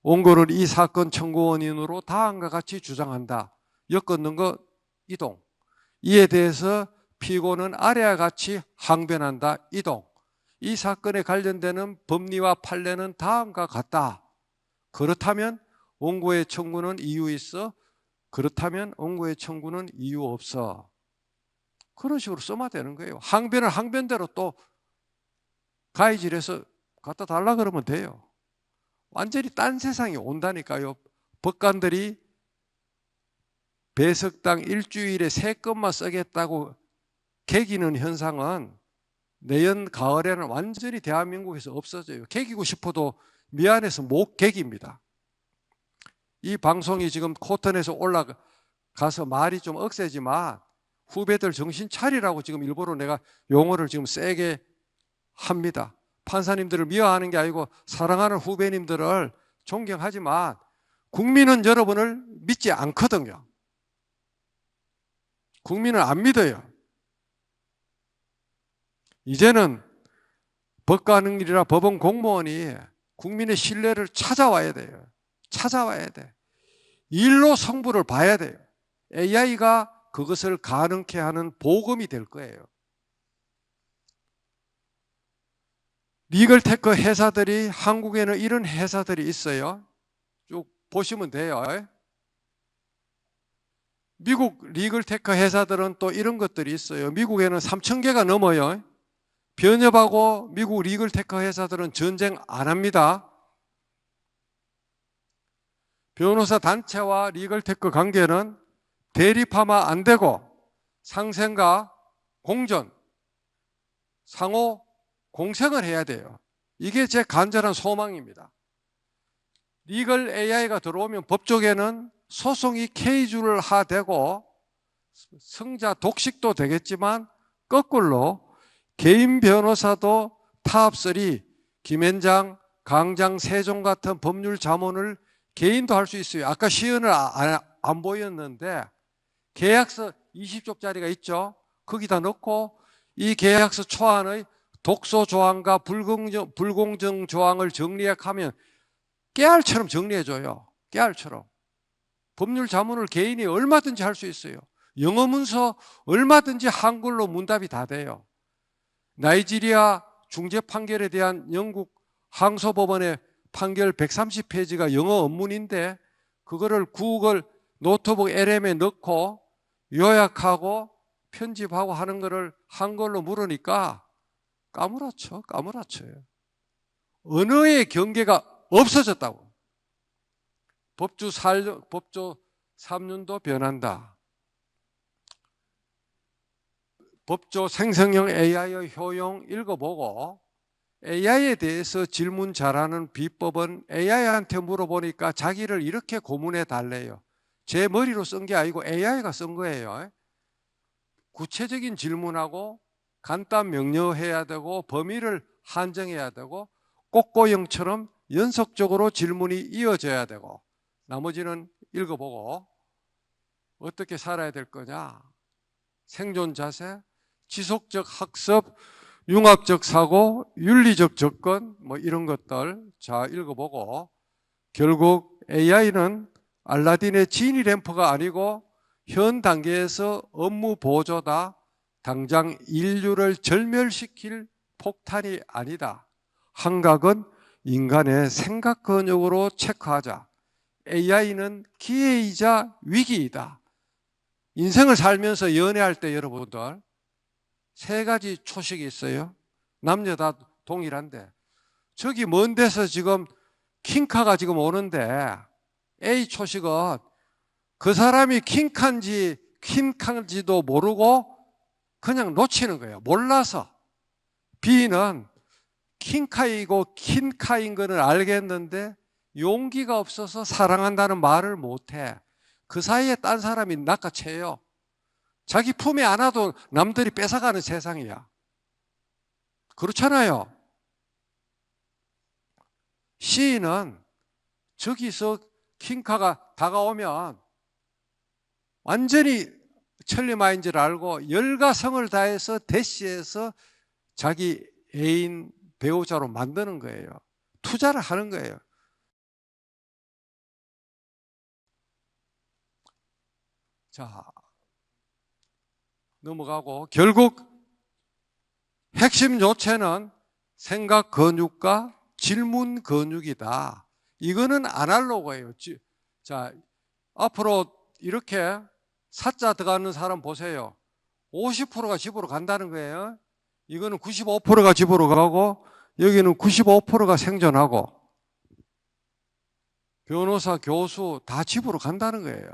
원고는 이 사건 청구 원인으로 다음과 같이 주장한다. 엮었는 거 이동. 이에 대해서 피고는 아래와 같이 항변한다. 이동. 이 사건에 관련되는 법리와 판례는 다음과 같다. 그렇다면 원고의 청구는 이유 있어? 그렇다면 원고의 청구는 이유 없어. 그런 식으로 써야 되는 거예요. 항변을 항변대로 또 가이질해서 갖다 달라 그러면 돼요. 완전히 딴 세상이 온다니까요. 법관들이 배석당 일주일에 3건만 쓰겠다고 개기는 현상은 내년 가을에는 완전히 대한민국에서 없어져요. 개기고 싶어도 미안해서 못 개깁니다. 이 방송이 지금 코튼에서 올라가서 말이 좀 억세지만 후배들 정신 차리라고 지금 일부러 내가 용어를 지금 세게 합니다. 판사님들을 미워하는 게 아니고 사랑하는 후배님들을 존경하지만 국민은 여러분을 믿지 않거든요. 국민은 안 믿어요. 이제는 법관이라 법원 공무원이 국민의 신뢰를 찾아와야 돼요. 찾아와야 돼. 일로 성부를 봐야 돼요. AI가 그것을 가능케 하는 보금이 될 거예요. 리걸테크 회사들이, 한국에는 이런 회사들이 있어요. 쭉 보시면 돼요. 미국 리걸테크 회사들은 또 이런 것들이 있어요. 미국에는 3,000개가 넘어요. 변협하고 미국 리걸테크 회사들은 전쟁 안 합니다. 변호사 단체와 리걸테크 관계는 대립하면 안 되고 상생과 공존, 상호 공생을 해야 돼요. 이게 제 간절한 소망입니다. 리걸 AI가 들어오면 법조계는 소송이 K줄하되고 승자 독식도 되겠지만 거꾸로 개인 변호사도 탑3, 김앤장, 강장, 세종 같은 법률 자문을 개인도 할 수 있어요. 아까 시연을 안 보였는데 계약서 20쪽짜리가 있죠. 거기다 넣고 이 계약서 초안의 독소 조항과 불공정 조항을 정리하면 깨알처럼 정리해줘요. 깨알처럼. 법률 자문을 개인이 얼마든지 할 수 있어요. 영어 문서 얼마든지 한글로 문답이 다 돼요. 나이지리아 중재 판결에 대한 영국 항소법원의 판결 130페이지가 영어 원문인데 그거를 구글 노트북 LM에 넣고 요약하고 편집하고 하는 거를 한글로 물으니까 까무라쳐요. 언어의 경계가 없어졌다고. 법조 3년도 변한다. 법조 생성형 AI의 효용 읽어보고 AI에 대해서 질문 잘하는 비법은 AI한테 물어보니까 자기를 이렇게 고문해 달래요. 제 머리로 쓴 게 아니고 AI가 쓴 거예요. 구체적인 질문하고 간단 명료해야 되고 범위를 한정해야 되고 꽃고형처럼 연속적으로 질문이 이어져야 되고 나머지는 읽어보고 어떻게 살아야 될 거냐. 생존 자세, 지속적 학습, 융합적 사고, 윤리적 접근 뭐 이런 것들 자 읽어보고 결국 AI는 알라딘의 지니 램프가 아니고 현 단계에서 업무 보조다. 당장 인류를 절멸시킬 폭탄이 아니다. 한각은 인간의 생각 근육으로 체크하자. AI는 기회이자 위기이다. 인생을 살면서 연애할 때 여러분들 3가지 초식이 있어요. 남녀 다 동일한데 저기 먼 데서 지금 킹카가 지금 오는데 A 초식은 그 사람이 킹카인지도 모르고 그냥 놓치는 거예요. 몰라서. B는 킹카이고 킹카인 거는 알겠는데 용기가 없어서 사랑한다는 말을 못해. 그 사이에 딴 사람이 낚아채요. 자기 품에 안아도 남들이 뺏어가는 세상이야. 그렇잖아요. C는 저기서 킹카가 다가오면 완전히 천리마인 줄 알고 열과 성을 다해서 대시해서 자기 애인 배우자로 만드는 거예요. 투자를 하는 거예요. 자, 넘어가고 결국 핵심 요체는 생각 근육과 질문 근육이다. 이거는 아날로그예요. 자, 앞으로 이렇게 사자 들어가는 사람 보세요. 50%가 집으로 간다는 거예요. 이거는 95%가 집으로 가고 여기는 95%가 생존하고 변호사, 교수 다 집으로 간다는 거예요.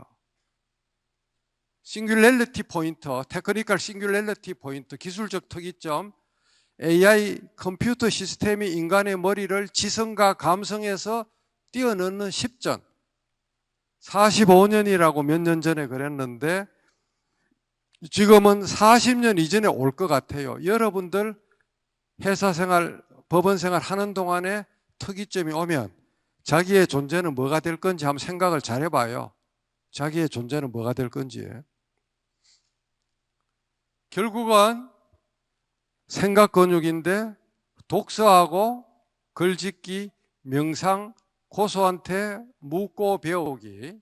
싱귤레리티 포인트, 테크니컬 싱귤레리티 포인트, 기술적 특이점, AI 컴퓨터 시스템이 인간의 머리를 지성과 감성에서 뛰어넘는 10전. 45년이라고 몇 년 전에 그랬는데 지금은 40년 이전에 올 것 같아요. 여러분들 회사 생활, 법원 생활 하는 동안에 특이점이 오면 자기의 존재는 뭐가 될 건지 한번 생각을 잘 해봐요. 자기의 존재는 뭐가 될 건지. 결국은 생각 근육인데 독서하고 글짓기, 명상, 고소한테 묻고 배우기,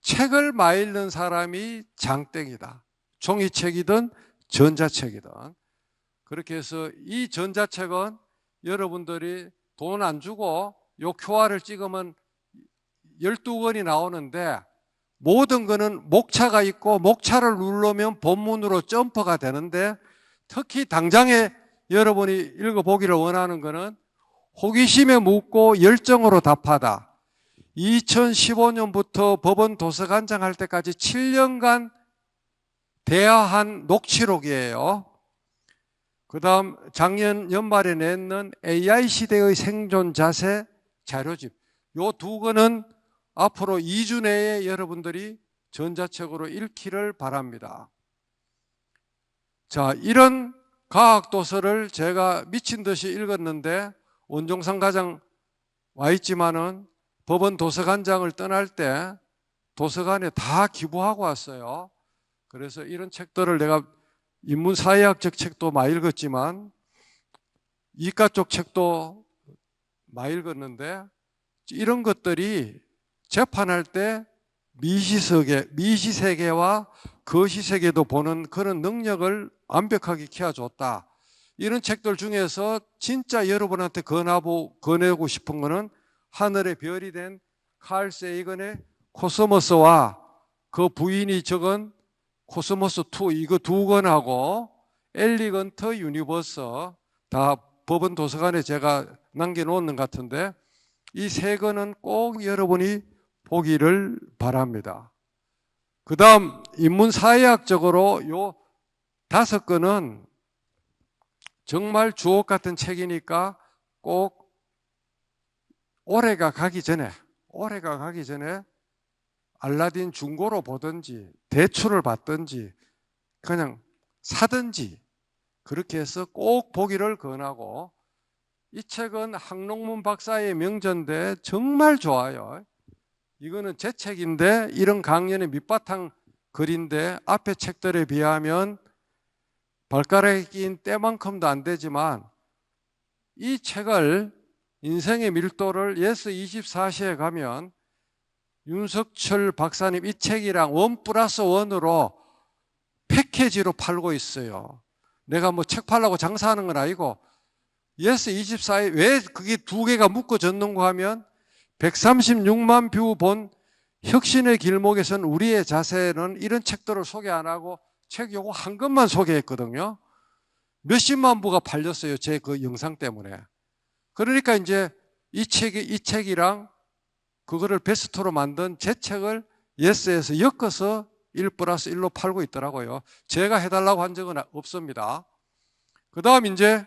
책을 많이 읽는 사람이 장땡이다. 종이책이든 전자책이든. 그렇게 해서 이 전자책은 여러분들이 돈 안 주고 요 QR을 찍으면 12권이 나오는데 모든 거는 목차가 있고 목차를 누르면 본문으로 점퍼가 되는데 특히 당장에 여러분이 읽어보기를 원하는 거는 호기심에 묻고 열정으로 답하다. 2015년부터 법원 도서관장 할 때까지 7년간 대화한 녹취록이에요. 그 다음 작년 연말에 냈는 AI 시대의 생존 자세 자료집. 요 두 권은 앞으로 2주 내에 여러분들이 전자책으로 읽기를 바랍니다. 자, 이런 과학 도서를 제가 미친 듯이 읽었는데 원종상 과장 와 있지만은 법원 도서관장을 떠날 때 도서관에 다 기부하고 왔어요. 그래서 이런 책들을 내가 인문사회학적 책도 많이 읽었지만 이과 쪽 책도 많이 읽었는데 이런 것들이 재판할 때 미시세계와 거시세계도 보는 그런 능력을 완벽하게 키워줬다. 이런 책들 중에서 진짜 여러분한테 권하고 싶은 거는 하늘의 별이 된 칼 세이건의 코스모스와 그 부인이 적은 코스모스 2 이거 두 권하고 엘리건트 유니버스 다 법원 도서관에 제가 남겨놓는 것 같은데 이 세 권은 꼭 여러분이 보기를 바랍니다. 그 다음 인문사회학적으로 요 5권은 정말 주옥 같은 책이니까 꼭 올해가 가기 전에 알라딘 중고로 보든지 대출을 받든지 그냥 사든지 그렇게 해서 꼭 보기를 권하고 이 책은 항록문 박사의 명저인데 정말 좋아요. 이거는 제 책인데 이런 강연의 밑바탕 글인데 앞에 책들에 비하면 발가락에 낀 때만큼도 안 되지만 이 책을 인생의 밀도를 예스24시에 가면 윤석철 박사님 이 책이랑 1+1으로 패키지로 팔고 있어요. 내가 뭐 책 팔라고 장사하는 건 아니고 예스24에 왜 그게 두 개가 묶어졌는가 하면 136만 뷰 본 혁신의 길목에선 우리의 자세는 이런 책들을 소개 안 하고 책 요거 한 권만 소개했거든요. 몇십만 부가 팔렸어요. 제 그 영상 때문에. 그러니까 이제 이 책이랑 그거를 베스트로 만든 제 책을 예스에서 엮어서 1+1로 팔고 있더라고요. 제가 해달라고 한 적은 없습니다. 그 다음 이제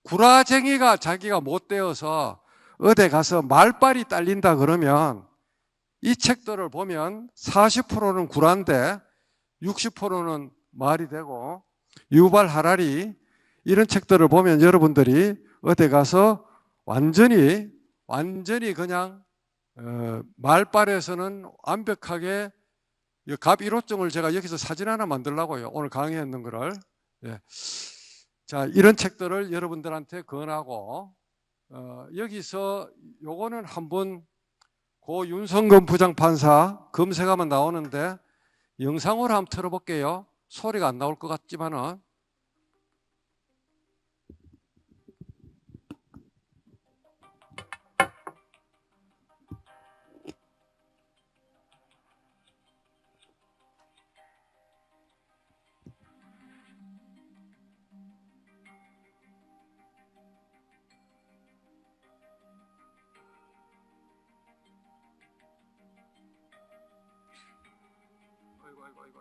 구라쟁이가 자기가 못 되어서 어디 가서 말빨이 딸린다 그러면 이 책들을 보면 40%는 구라인데 60%는 말이 되고 유발 하라리 이런 책들을 보면 여러분들이 어디 가서 완전히 그냥 말빨에서는 완벽하게 갑 1호점을 제가 여기서 사진 하나 만들려고요. 오늘 강의했는 거를. 예. 자, 이런 책들을 여러분들한테 권하고 여기서 요거는 한번 고 윤성근 부장판사 검색하면 나오는데 영상으로 한번 틀어볼게요. 소리가 안 나올 것 같지만은 아이고.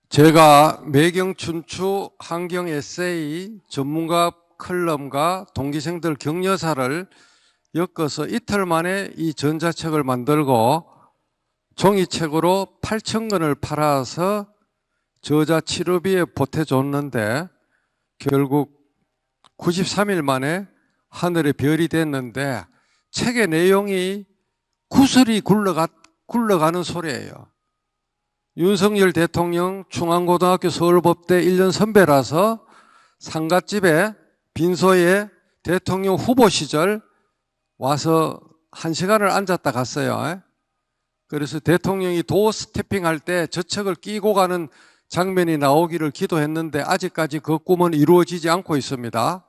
제가 매경춘추 환경 에세이 전문가 클럽과 동기생들 격려사를 엮어서 이틀 만에 이 전자책을 만들고 종이책으로 8,000권을 팔아서 저자 치료비에 보태줬는데 결국 93일 만에 하늘의 별이 됐는데 책의 내용이 구슬이 굴러가는 소리예요. 윤석열 대통령 중앙고등학교 서울법대 1년 선배라서 상갓집에 빈소에 대통령 후보 시절 와서 1시간을 앉았다 갔어요. 그래서 대통령이 도어 스태핑할 때 저 책을 끼고 가는 장면이 나오기를 기도했는데 아직까지 그 꿈은 이루어지지 않고 있습니다.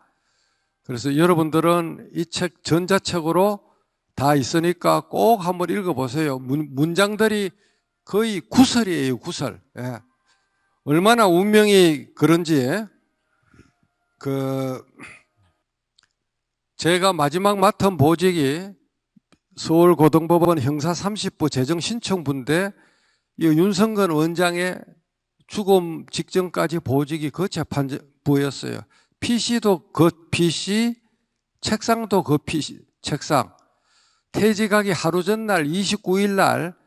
그래서 여러분들은 이 책 전자책으로 다 있으니까 꼭 한번 읽어보세요. 문장들이 거의 구설이에요, 구설. 예. 얼마나 운명이 그런지, 제가 마지막 맡은 보직이 서울고등법원 형사 30부 재정신청부인데, 이 윤성근 원장의 죽음 직전까지 보직이 그 재판부였어요. PC도 그 PC, 책상도 그 PC, 책상. 퇴직하기 하루 전날 29일 날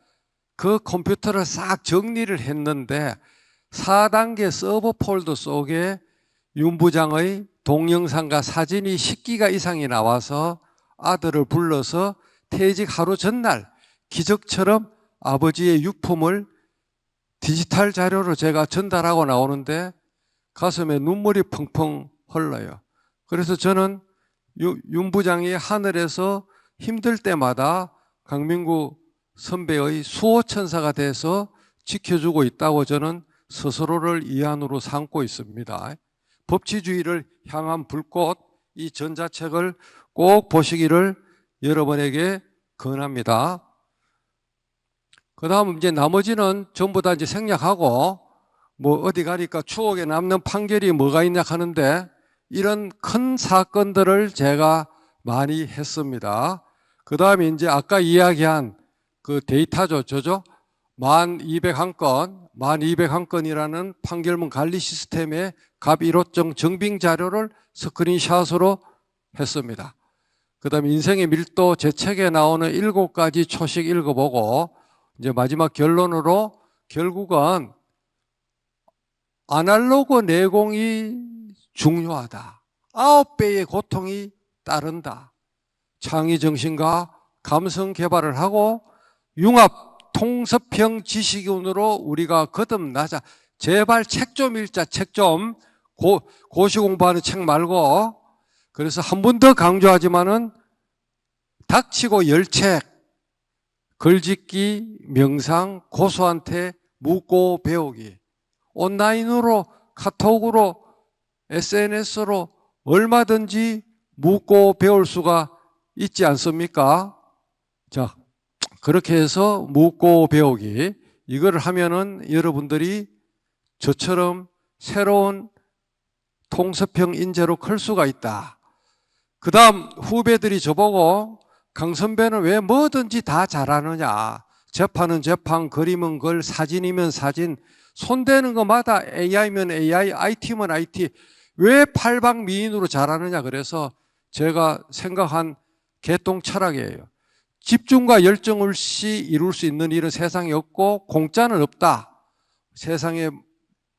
그 컴퓨터를 싹 정리를 했는데 4단계 서버 폴더 속에 윤 부장의 동영상과 사진이 10기가 이상이 나와서 아들을 불러서 퇴직 하루 전날 기적처럼 아버지의 유품을 디지털 자료로 제가 전달하고 나오는데 가슴에 눈물이 펑펑 흘러요. 그래서 저는 윤 부장이 하늘에서 힘들 때마다 강민구 선배의 수호천사가 돼서 지켜주고 있다고 저는 스스로를 이안으로 삼고 있습니다. 법치주의를 향한 불꽃, 이 전자책을 꼭 보시기를 여러분에게 권합니다. 그 다음 이제 나머지는 전부 다 이제 생략하고 뭐 어디 가니까 추억에 남는 판결이 뭐가 있냐 하는데 이런 큰 사건들을 제가 많이 했습니다. 그 다음에 이제 아까 이야기한 그 데이터죠. 저죠? 1201건이라는 판결문 관리 시스템의 갑 1호점 정빙 자료를 스크린샷으로 했습니다. 그 다음에 인생의 밀도 제 책에 나오는 7가지 초식 읽어보고 이제 마지막 결론으로 결국은 아날로그 내공이 중요하다. 9배의 고통이 따른다. 창의정신과 감성 개발을 하고 융합 통섭형 지식인으로 우리가 거듭나자. 제발 책 좀 읽자. 책 좀. 고시 공부하는 책 말고. 그래서 한 번 더 강조하지만은 닥치고 열책, 글짓기, 명상, 고수한테 묻고 배우기. 온라인으로, 카톡으로, SNS로 얼마든지 묻고 배울 수가 있지 않습니까? 자, 그렇게 해서 묻고 배우기. 이걸 하면은 여러분들이 저처럼 새로운 통섭형 인재로 클 수가 있다. 그 다음 후배들이 저보고 강 선배는 왜 뭐든지 다 잘하느냐. 재판은 재판, 그림은 글, 사진이면 사진, 손대는 것마다 AI면 AI, IT면 IT. 왜 팔방미인으로 잘하느냐. 그래서 제가 생각한 개똥 철학이에요. 집중과 열정 없이 이룰 수 있는 일은 세상에 없고 공짜는 없다. 세상의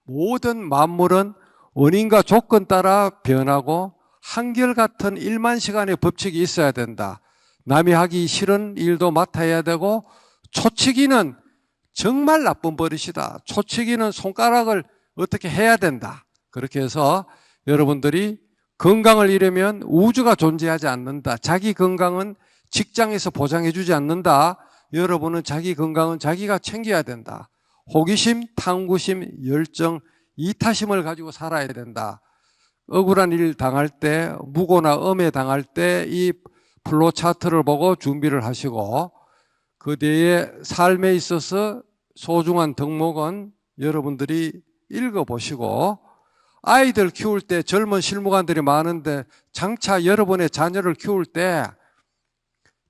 모든 만물은 원인과 조건 따라 변하고 한결같은 1만 시간의 법칙이 있어야 된다. 남이 하기 싫은 일도 맡아야 되고 초치기는 정말 나쁜 버릇이다. 초치기는 손가락을 어떻게 해야 된다. 그렇게 해서 여러분들이 건강을 잃으면 우주가 존재하지 않는다. 자기 건강은 직장에서 보장해 주지 않는다. 여러분은 자기 건강은 자기가 챙겨야 된다. 호기심, 탐구심, 열정, 이타심을 가지고 살아야 된다. 억울한 일 당할 때, 무고나 엄해 당할 때 이 플로 차트를 보고 준비를 하시고 그 뒤에 삶에 있어서 소중한 덕목은 여러분들이 읽어보시고 아이들 키울 때 젊은 실무관들이 많은데 장차 여러분의 자녀를 키울 때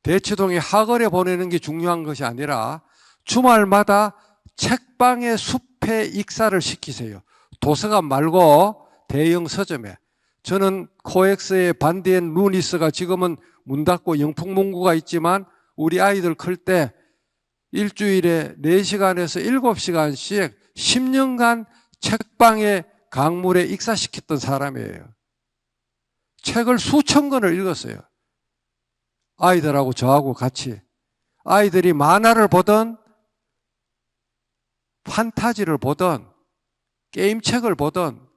대치동에 학원에 보내는 게 중요한 것이 아니라 주말마다 책방의 숲에 익사를 시키세요. 도서관 말고 대형 서점에. 저는 코엑스의 반디앤 루니스가 지금은 문 닫고 영풍문고가 있지만 우리 아이들 클 때 일주일에 4시간에서 7시간씩 10년간 책방에 강물에 익사시켰던 사람이에요. 책을 수천 권을 읽었어요. 아이들하고 저하고 같이. 아이들이 만화를 보던 판타지를 보던 게임책을 보던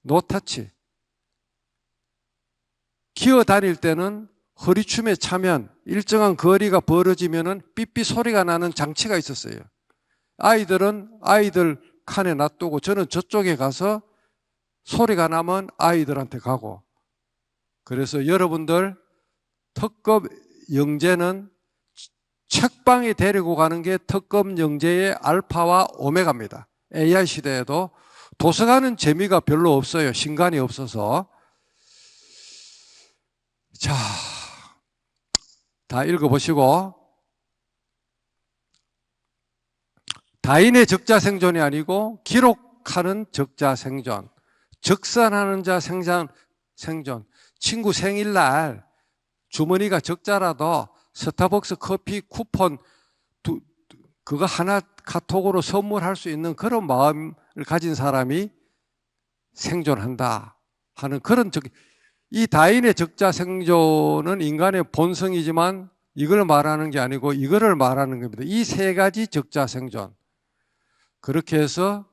노터치. 기어 다닐 때는 허리춤에 차면 일정한 거리가 벌어지면은 삐삐 소리가 나는 장치가 있었어요. 아이들은 아이들 칸에 놔두고 저는 저쪽에 가서 소리가 나면 아이들한테 가고. 그래서 여러분들 특급 영재는 책방에 데리고 가는 게 특급 영재의 알파와 오메가입니다. AI 시대에도 도서관은 재미가 별로 없어요. 신간이 없어서. 자, 다 읽어보시고 다인의 적자생존이 아니고 기록하는 적자생존, 적산하는 자 생존. 친구 생일날 주머니가 적자라도 스타벅스 커피 쿠폰 그거 하나 카톡으로 선물할 수 있는 그런 마음을 가진 사람이 생존한다 하는 그런 이 다인의 적자생존은 인간의 본성이지만 이걸 말하는 게 아니고 이거를 말하는 겁니다. 이 세 가지 적자생존. 그렇게 해서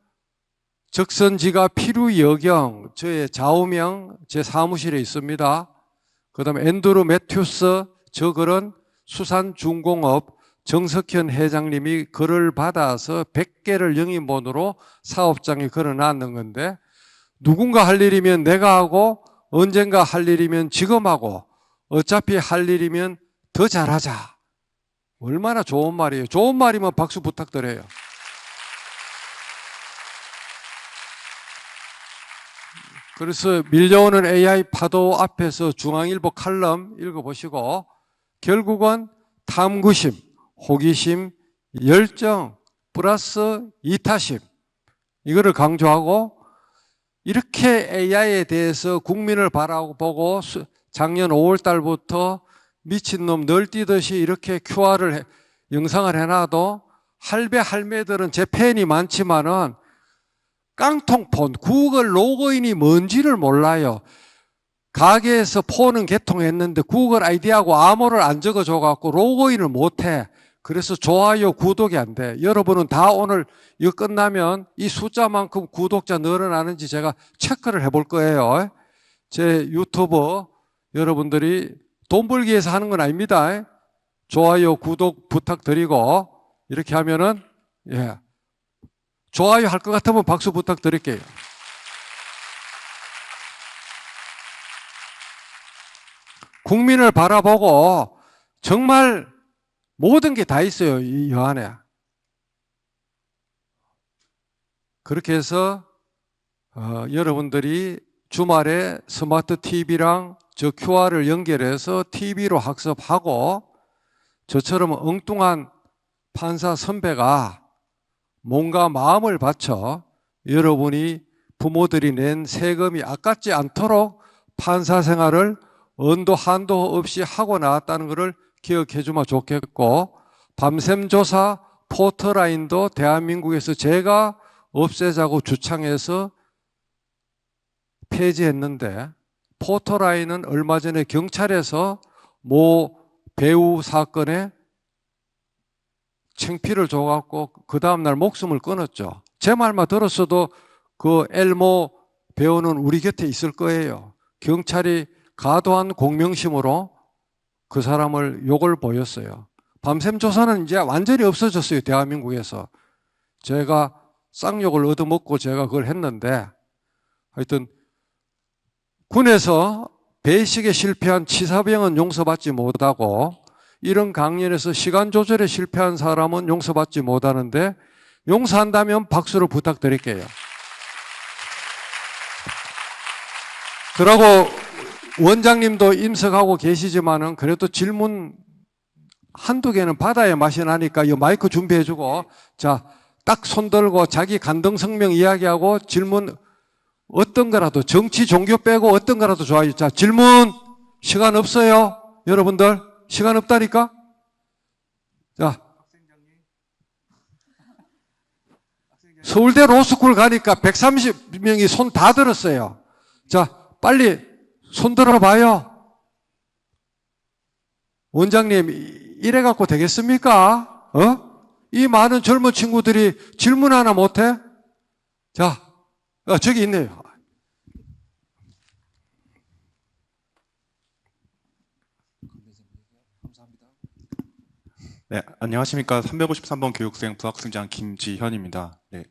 적선지가 필요여경 저의 좌우명 제 사무실에 있습니다. 그 다음에 앤드루 매튜스 저 글은 수산중공업 정석현 회장님이 글을 받아서 100개를 영인본으로 사업장에 걸어놨는 건데 누군가 할 일이면 내가 하고 언젠가 할 일이면 지금 하고 어차피 할 일이면 더 잘하자. 얼마나 좋은 말이에요. 좋은 말이면 박수 부탁드려요. 그래서 밀려오는 AI 파도 앞에서 중앙일보 칼럼 읽어보시고 결국은 탐구심, 호기심, 열정 플러스 이타심 이거를 강조하고 이렇게 AI에 대해서 국민을 바라보고 작년 5월 달부터 미친놈 널뛰듯이 이렇게 QR을 영상을 해놔도 할배들은 제 팬이 많지만은 깡통폰, 구글 로그인이 뭔지를 몰라요. 가게에서 폰은 개통했는데 구글 아이디하고 암호를 안 적어줘갖고 로그인을 못해. 그래서 좋아요, 구독이 안 돼. 여러분은 다 오늘 이거 끝나면 이 숫자만큼 구독자 늘어나는지 제가 체크를 해볼 거예요. 제 유튜브 여러분들이 돈 벌기 위해서 하는 건 아닙니다. 좋아요, 구독 부탁드리고 이렇게 하면은 예. 좋아요 할 것 같으면 박수 부탁드릴게요. 국민을 바라보고 정말 모든 게 다 있어요, 이 안에. 그렇게 해서 여러분들이 주말에 스마트 TV랑 저 QR을 연결해서 TV로 학습하고 저처럼 엉뚱한 판사 선배가 몸과 마음을 바쳐 여러분이 부모들이 낸 세금이 아깝지 않도록 판사 생활을 언도 한도 없이 하고 나왔다는 것을 기억해 주면 좋겠고, 밤샘 조사 포털라인도 대한민국에서 제가 없애자고 주창해서 폐지했는데, 포털라인은 얼마 전에 경찰에서 모 배우 사건에 창피를 줘갖고 그 다음날 목숨을 끊었죠. 제 말만 들었어도 그 엘모 배우는 우리 곁에 있을 거예요. 경찰이 과도한 공명심으로 그 사람을 욕을 보였어요. 밤샘 조사는 이제 완전히 없어졌어요, 대한민국에서. 제가 쌍욕을 얻어먹고 제가 그걸 했는데, 하여튼 군에서 배식에 실패한 치사병은 용서받지 못하고 이런 강연에서 시간 조절에 실패한 사람은 용서받지 못하는데, 용서한다면 박수를 부탁드릴게요. 그러고 원장님도 임석하고 계시지만은 그래도 질문 한두 개는 받아야 맛이 나니까 이 마이크 준비해주고, 자, 딱 손들고 자기 간등 성명 이야기하고 질문 어떤 거라도, 정치 종교 빼고 어떤 거라도 좋아요. 자, 질문 시간 없어요, 여러분들. 시간 없다니까. 자, 서울대 로스쿨 가니까 130명이 손 다 들었어요. 자, 빨리 손 들어봐요. 원장님, 이래 갖고 되겠습니까? 이 많은 젊은 친구들이 질문 하나 못해? 자, 저기 있네요. 네, 안녕하십니까. 353번 교육생 부학생장 김지현입니다. 네,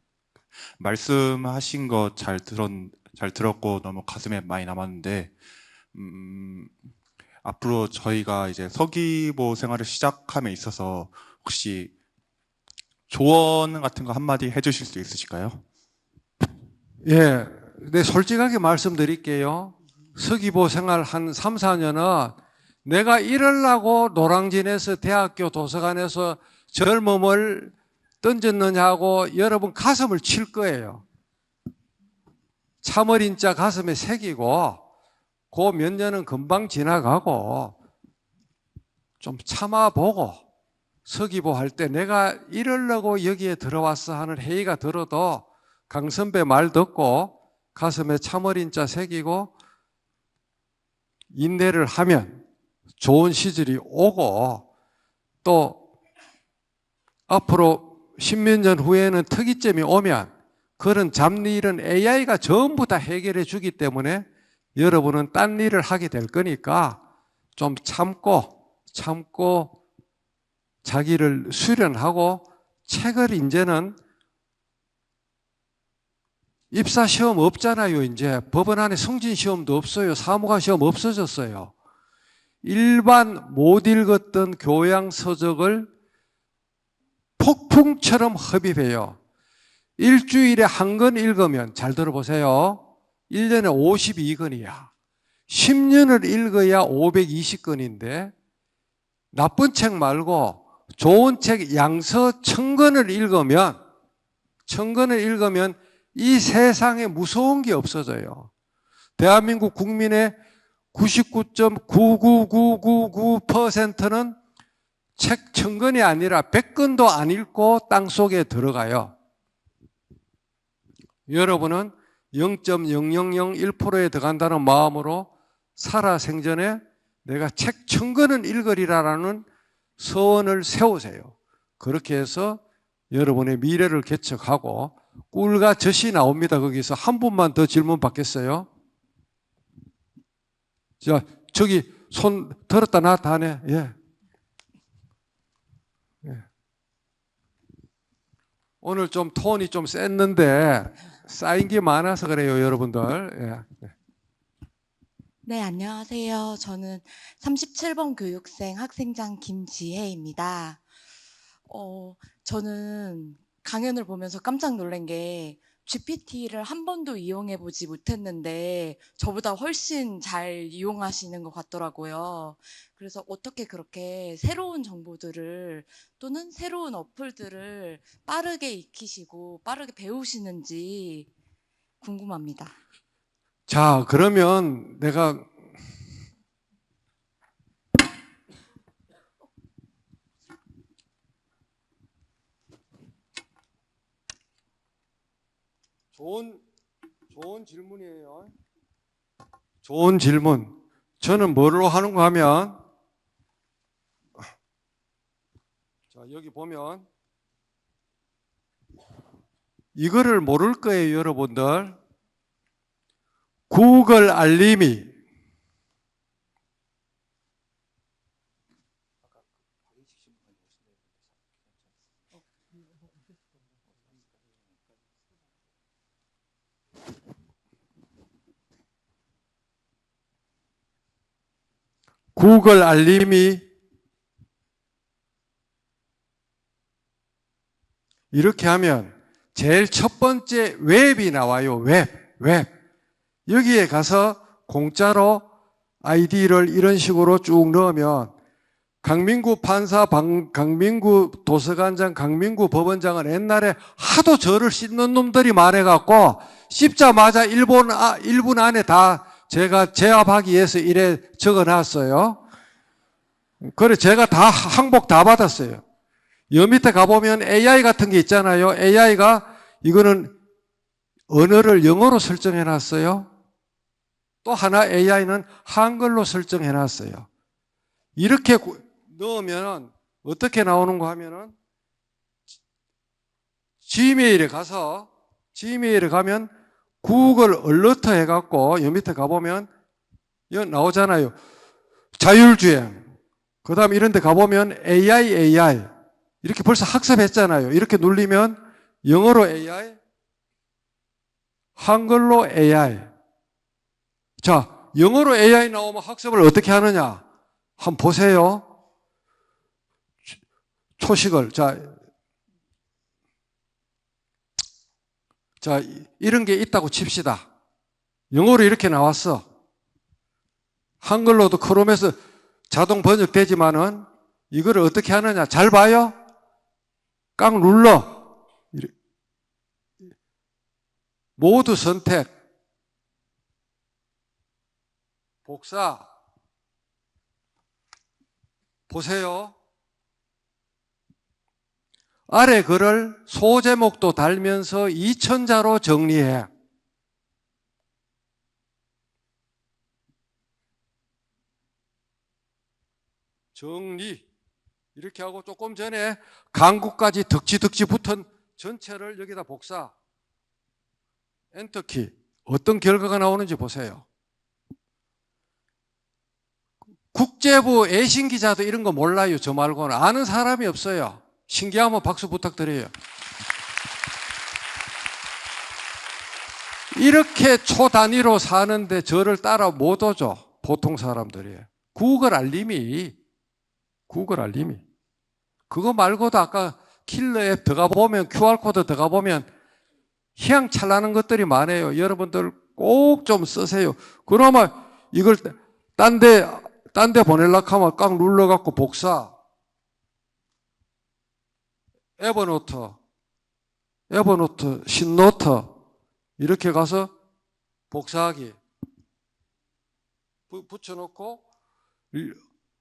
말씀하신 거 잘 들었고 너무 가슴에 많이 남았는데, 앞으로 저희가 이제 서기보 생활을 시작함에 있어서 혹시 조언 같은 거 한마디 해주실 수 있으실까요? 예, 네, 솔직하게 말씀드릴게요. 서기보 생활 한 3, 4년은 내가 이러려고 노량진에서 대학교 도서관에서 젊음을 던졌느냐고 여러분 가슴을 칠 거예요. 참어린자 가슴에 새기고 그 몇 년은 금방 지나가고 좀 참아보고 서기보 할 때 내가 이러려고 여기에 들어왔어 하는 회의가 들어도 강 선배 말 듣고 가슴에 참어린자 새기고 인내를 하면 좋은 시절이 오고, 또 앞으로 10몇 년 후에는 특이점이 오면 그런 잡일은 AI가 전부 다 해결해 주기 때문에 여러분은 딴 일을 하게 될 거니까 좀 참고 자기를 수련하고, 책을 이제는 입사 시험 없잖아요. 이제 법원 안에 승진 시험도 없어요. 사무관 시험 없어졌어요. 일반 못 읽었던 교양 서적을 폭풍처럼 흡입해요. 일주일에 한 권 읽으면, 잘 들어보세요, 1년에 52권이야. 10년을 읽어야 520권인데 나쁜 책 말고 좋은 책 양서 1000권을 읽으면 이 세상에 무서운 게 없어져요. 대한민국 국민의 99.99999%는 책 1000권이 아니라 100권도 안 읽고 땅속에 들어가요. 여러분은 0.0001%에 들어간다는 마음으로 살아생전에 내가 책 1000권은 읽으리라는 서원을 세우세요. 그렇게 해서 여러분의 미래를 개척하고 꿀과 젖이 나옵니다. 거기서 한 분만 더 질문 받겠어요? 자, 저기 손 들었다 놨다 하네. 예. 예. 오늘 좀 톤이 좀 셌는데 쌓인 게 많아서 그래요, 여러분들. 예. 네, 안녕하세요. 저는 37번 교육생 학생장 김지혜입니다. 저는 강연을 보면서 깜짝 놀란 게 GPT를 한 번도 이용해 보지 못했는데 저보다 훨씬 잘 이용하시는 것 같더라고요. 그래서 어떻게 그렇게 새로운 정보들을 또는 새로운 어플들을 빠르게 익히시고 빠르게 배우시는지 궁금합니다. 자, 그러면 내가 좋은 질문이에요. 좋은 질문. 저는 뭐로 하는가 하면, 자, 여기 보면, 이거를 모를 거예요, 여러분들. 구글 알림이. 구글 알림이 이렇게 하면 제일 첫 번째 웹이 나와요. 웹. 여기에 가서 공짜로 아이디를 이런 식으로 쭉 넣으면 강민구 판사, 강민구 도서관장, 강민구 법원장은 옛날에 하도 저를 씹는 놈들이 많아갖고 씹자마자 1분 안에 다 제가 제압하기 위해서 이래 적어놨어요. 그래 제가 다 항복 다 받았어요. 여 밑에 가보면 AI 같은 게 있잖아요. AI가 이거는 언어를 영어로 설정해놨어요. 또 하나 AI는 한글로 설정해놨어요. 이렇게 넣으면 어떻게 나오는가 하면은 지메일에 가면 구글 얼러트 해갖고 여 밑에 가보면 여기 나오잖아요. 자율주행. 그 다음 이런 데 가보면 AI 이렇게 벌써 학습했잖아요. 이렇게 눌리면 영어로 AI, 한글로 AI. 자, 영어로 AI 나오면 학습을 어떻게 하느냐? 한번 보세요. 초식을. 자, 이런 게 있다고 칩시다. 영어로 이렇게 나왔어. 한글로도 크롬에서 자동 번역되지만은 이거를 어떻게 하느냐? 잘 봐요. 꽉 눌러. 모두 선택. 복사. 보세요. 아래 글을 소제목도 달면서 2000자로 정리해. 정리. 이렇게 하고 조금 전에 강구까지 덕지 붙은 전체를 여기다 복사. 엔터키. 어떤 결과가 나오는지 보세요. 국제부 애신 기자도 이런 거 몰라요. 저 말고는. 아는 사람이 없어요. 신기하면 박수 부탁드려요. 이렇게 초단위로 사는데 저를 따라 못 오죠. 보통 사람들이. 구글 알림이. 그거 말고도 아까 킬러 앱 들어가 보면 QR코드 들어가 보면 희양찬란한 것들이 많아요. 여러분들 꼭 좀 쓰세요. 그러면 이걸 딴 데 보내려고 하면 꽉 눌러갖고 복사. 에버노트, 신노트 이렇게 가서 복사하기 붙여놓고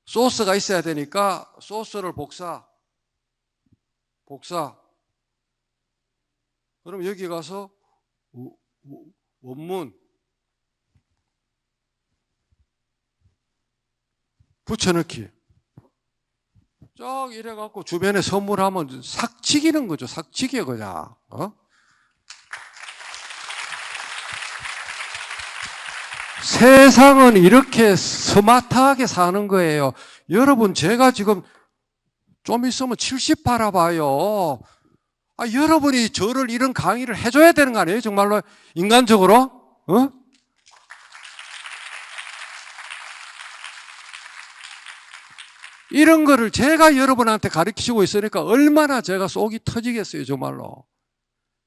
소스가 있어야 되니까 소스를 복사. 그럼 여기 가서 원문 붙여넣기. 쫙 이래갖고 주변에 선물하면 삭치기는 거죠. 삭치기 그냥. 세상은 이렇게 스마트하게 사는 거예요. 여러분, 제가 지금 좀 있으면 70 바라봐요. 여러분이 저를 이런 강의를 해줘야 되는 거 아니에요? 정말로 인간적으로? 이런 거를 제가 여러분한테 가르치고 있으니까 얼마나 제가 속이 터지겠어요, 정말로.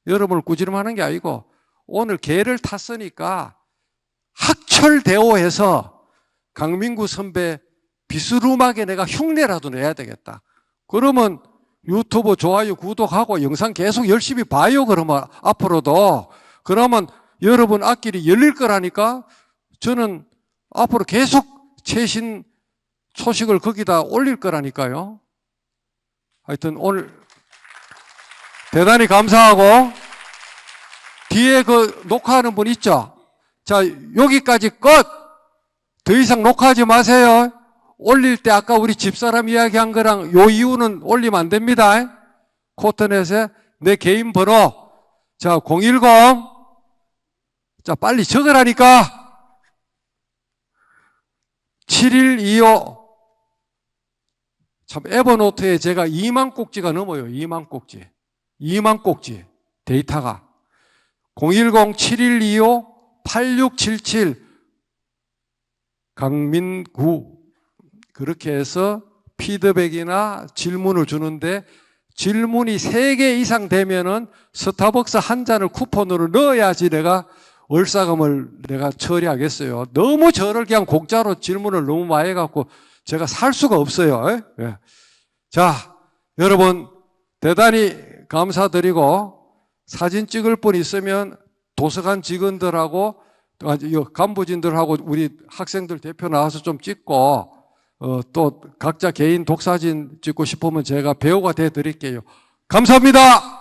여러분을 꾸지람하는 게 아니고 오늘 개를 탔으니까 학철대오해서 강민구 선배 비스름하게 내가 흉내라도 내야 되겠다. 그러면 유튜브 좋아요, 구독하고 영상 계속 열심히 봐요. 그러면 앞으로도. 그러면 여러분 앞길이 열릴 거라니까 저는 앞으로 계속 최신 소식을 거기다 올릴 거라니까요. 하여튼 오늘 대단히 감사하고 뒤에 그 녹화하는 분 있죠? 자, 여기까지 끝! 더 이상 녹화하지 마세요. 올릴 때 아까 우리 집사람 이야기한 거랑 요 이유는 올리면 안 됩니다. 코트넷에 내 개인 번호. 자, 010. 자, 빨리 적으라니까. 7125. 참, 에버노트에 제가 2만 꼭지가 넘어요. 2만 꼭지. 2만 꼭지. 데이터가. 010-7125-8677. 강민구. 그렇게 해서 피드백이나 질문을 주는데 질문이 3개 이상 되면은 스타벅스 한 잔을 쿠폰으로 넣어야지 내가 월사금을 내가 처리하겠어요. 너무 저를 그냥 공짜로 질문을 너무 많이 해갖고 제가 살 수가 없어요. 예. 자, 여러분 대단히 감사드리고 사진 찍을 분 있으면 도서관 직원들하고 간부진들하고 우리 학생들 대표 나와서 좀 찍고 또 각자 개인 독사진 찍고 싶으면 제가 배우가 돼 드릴게요. 감사합니다.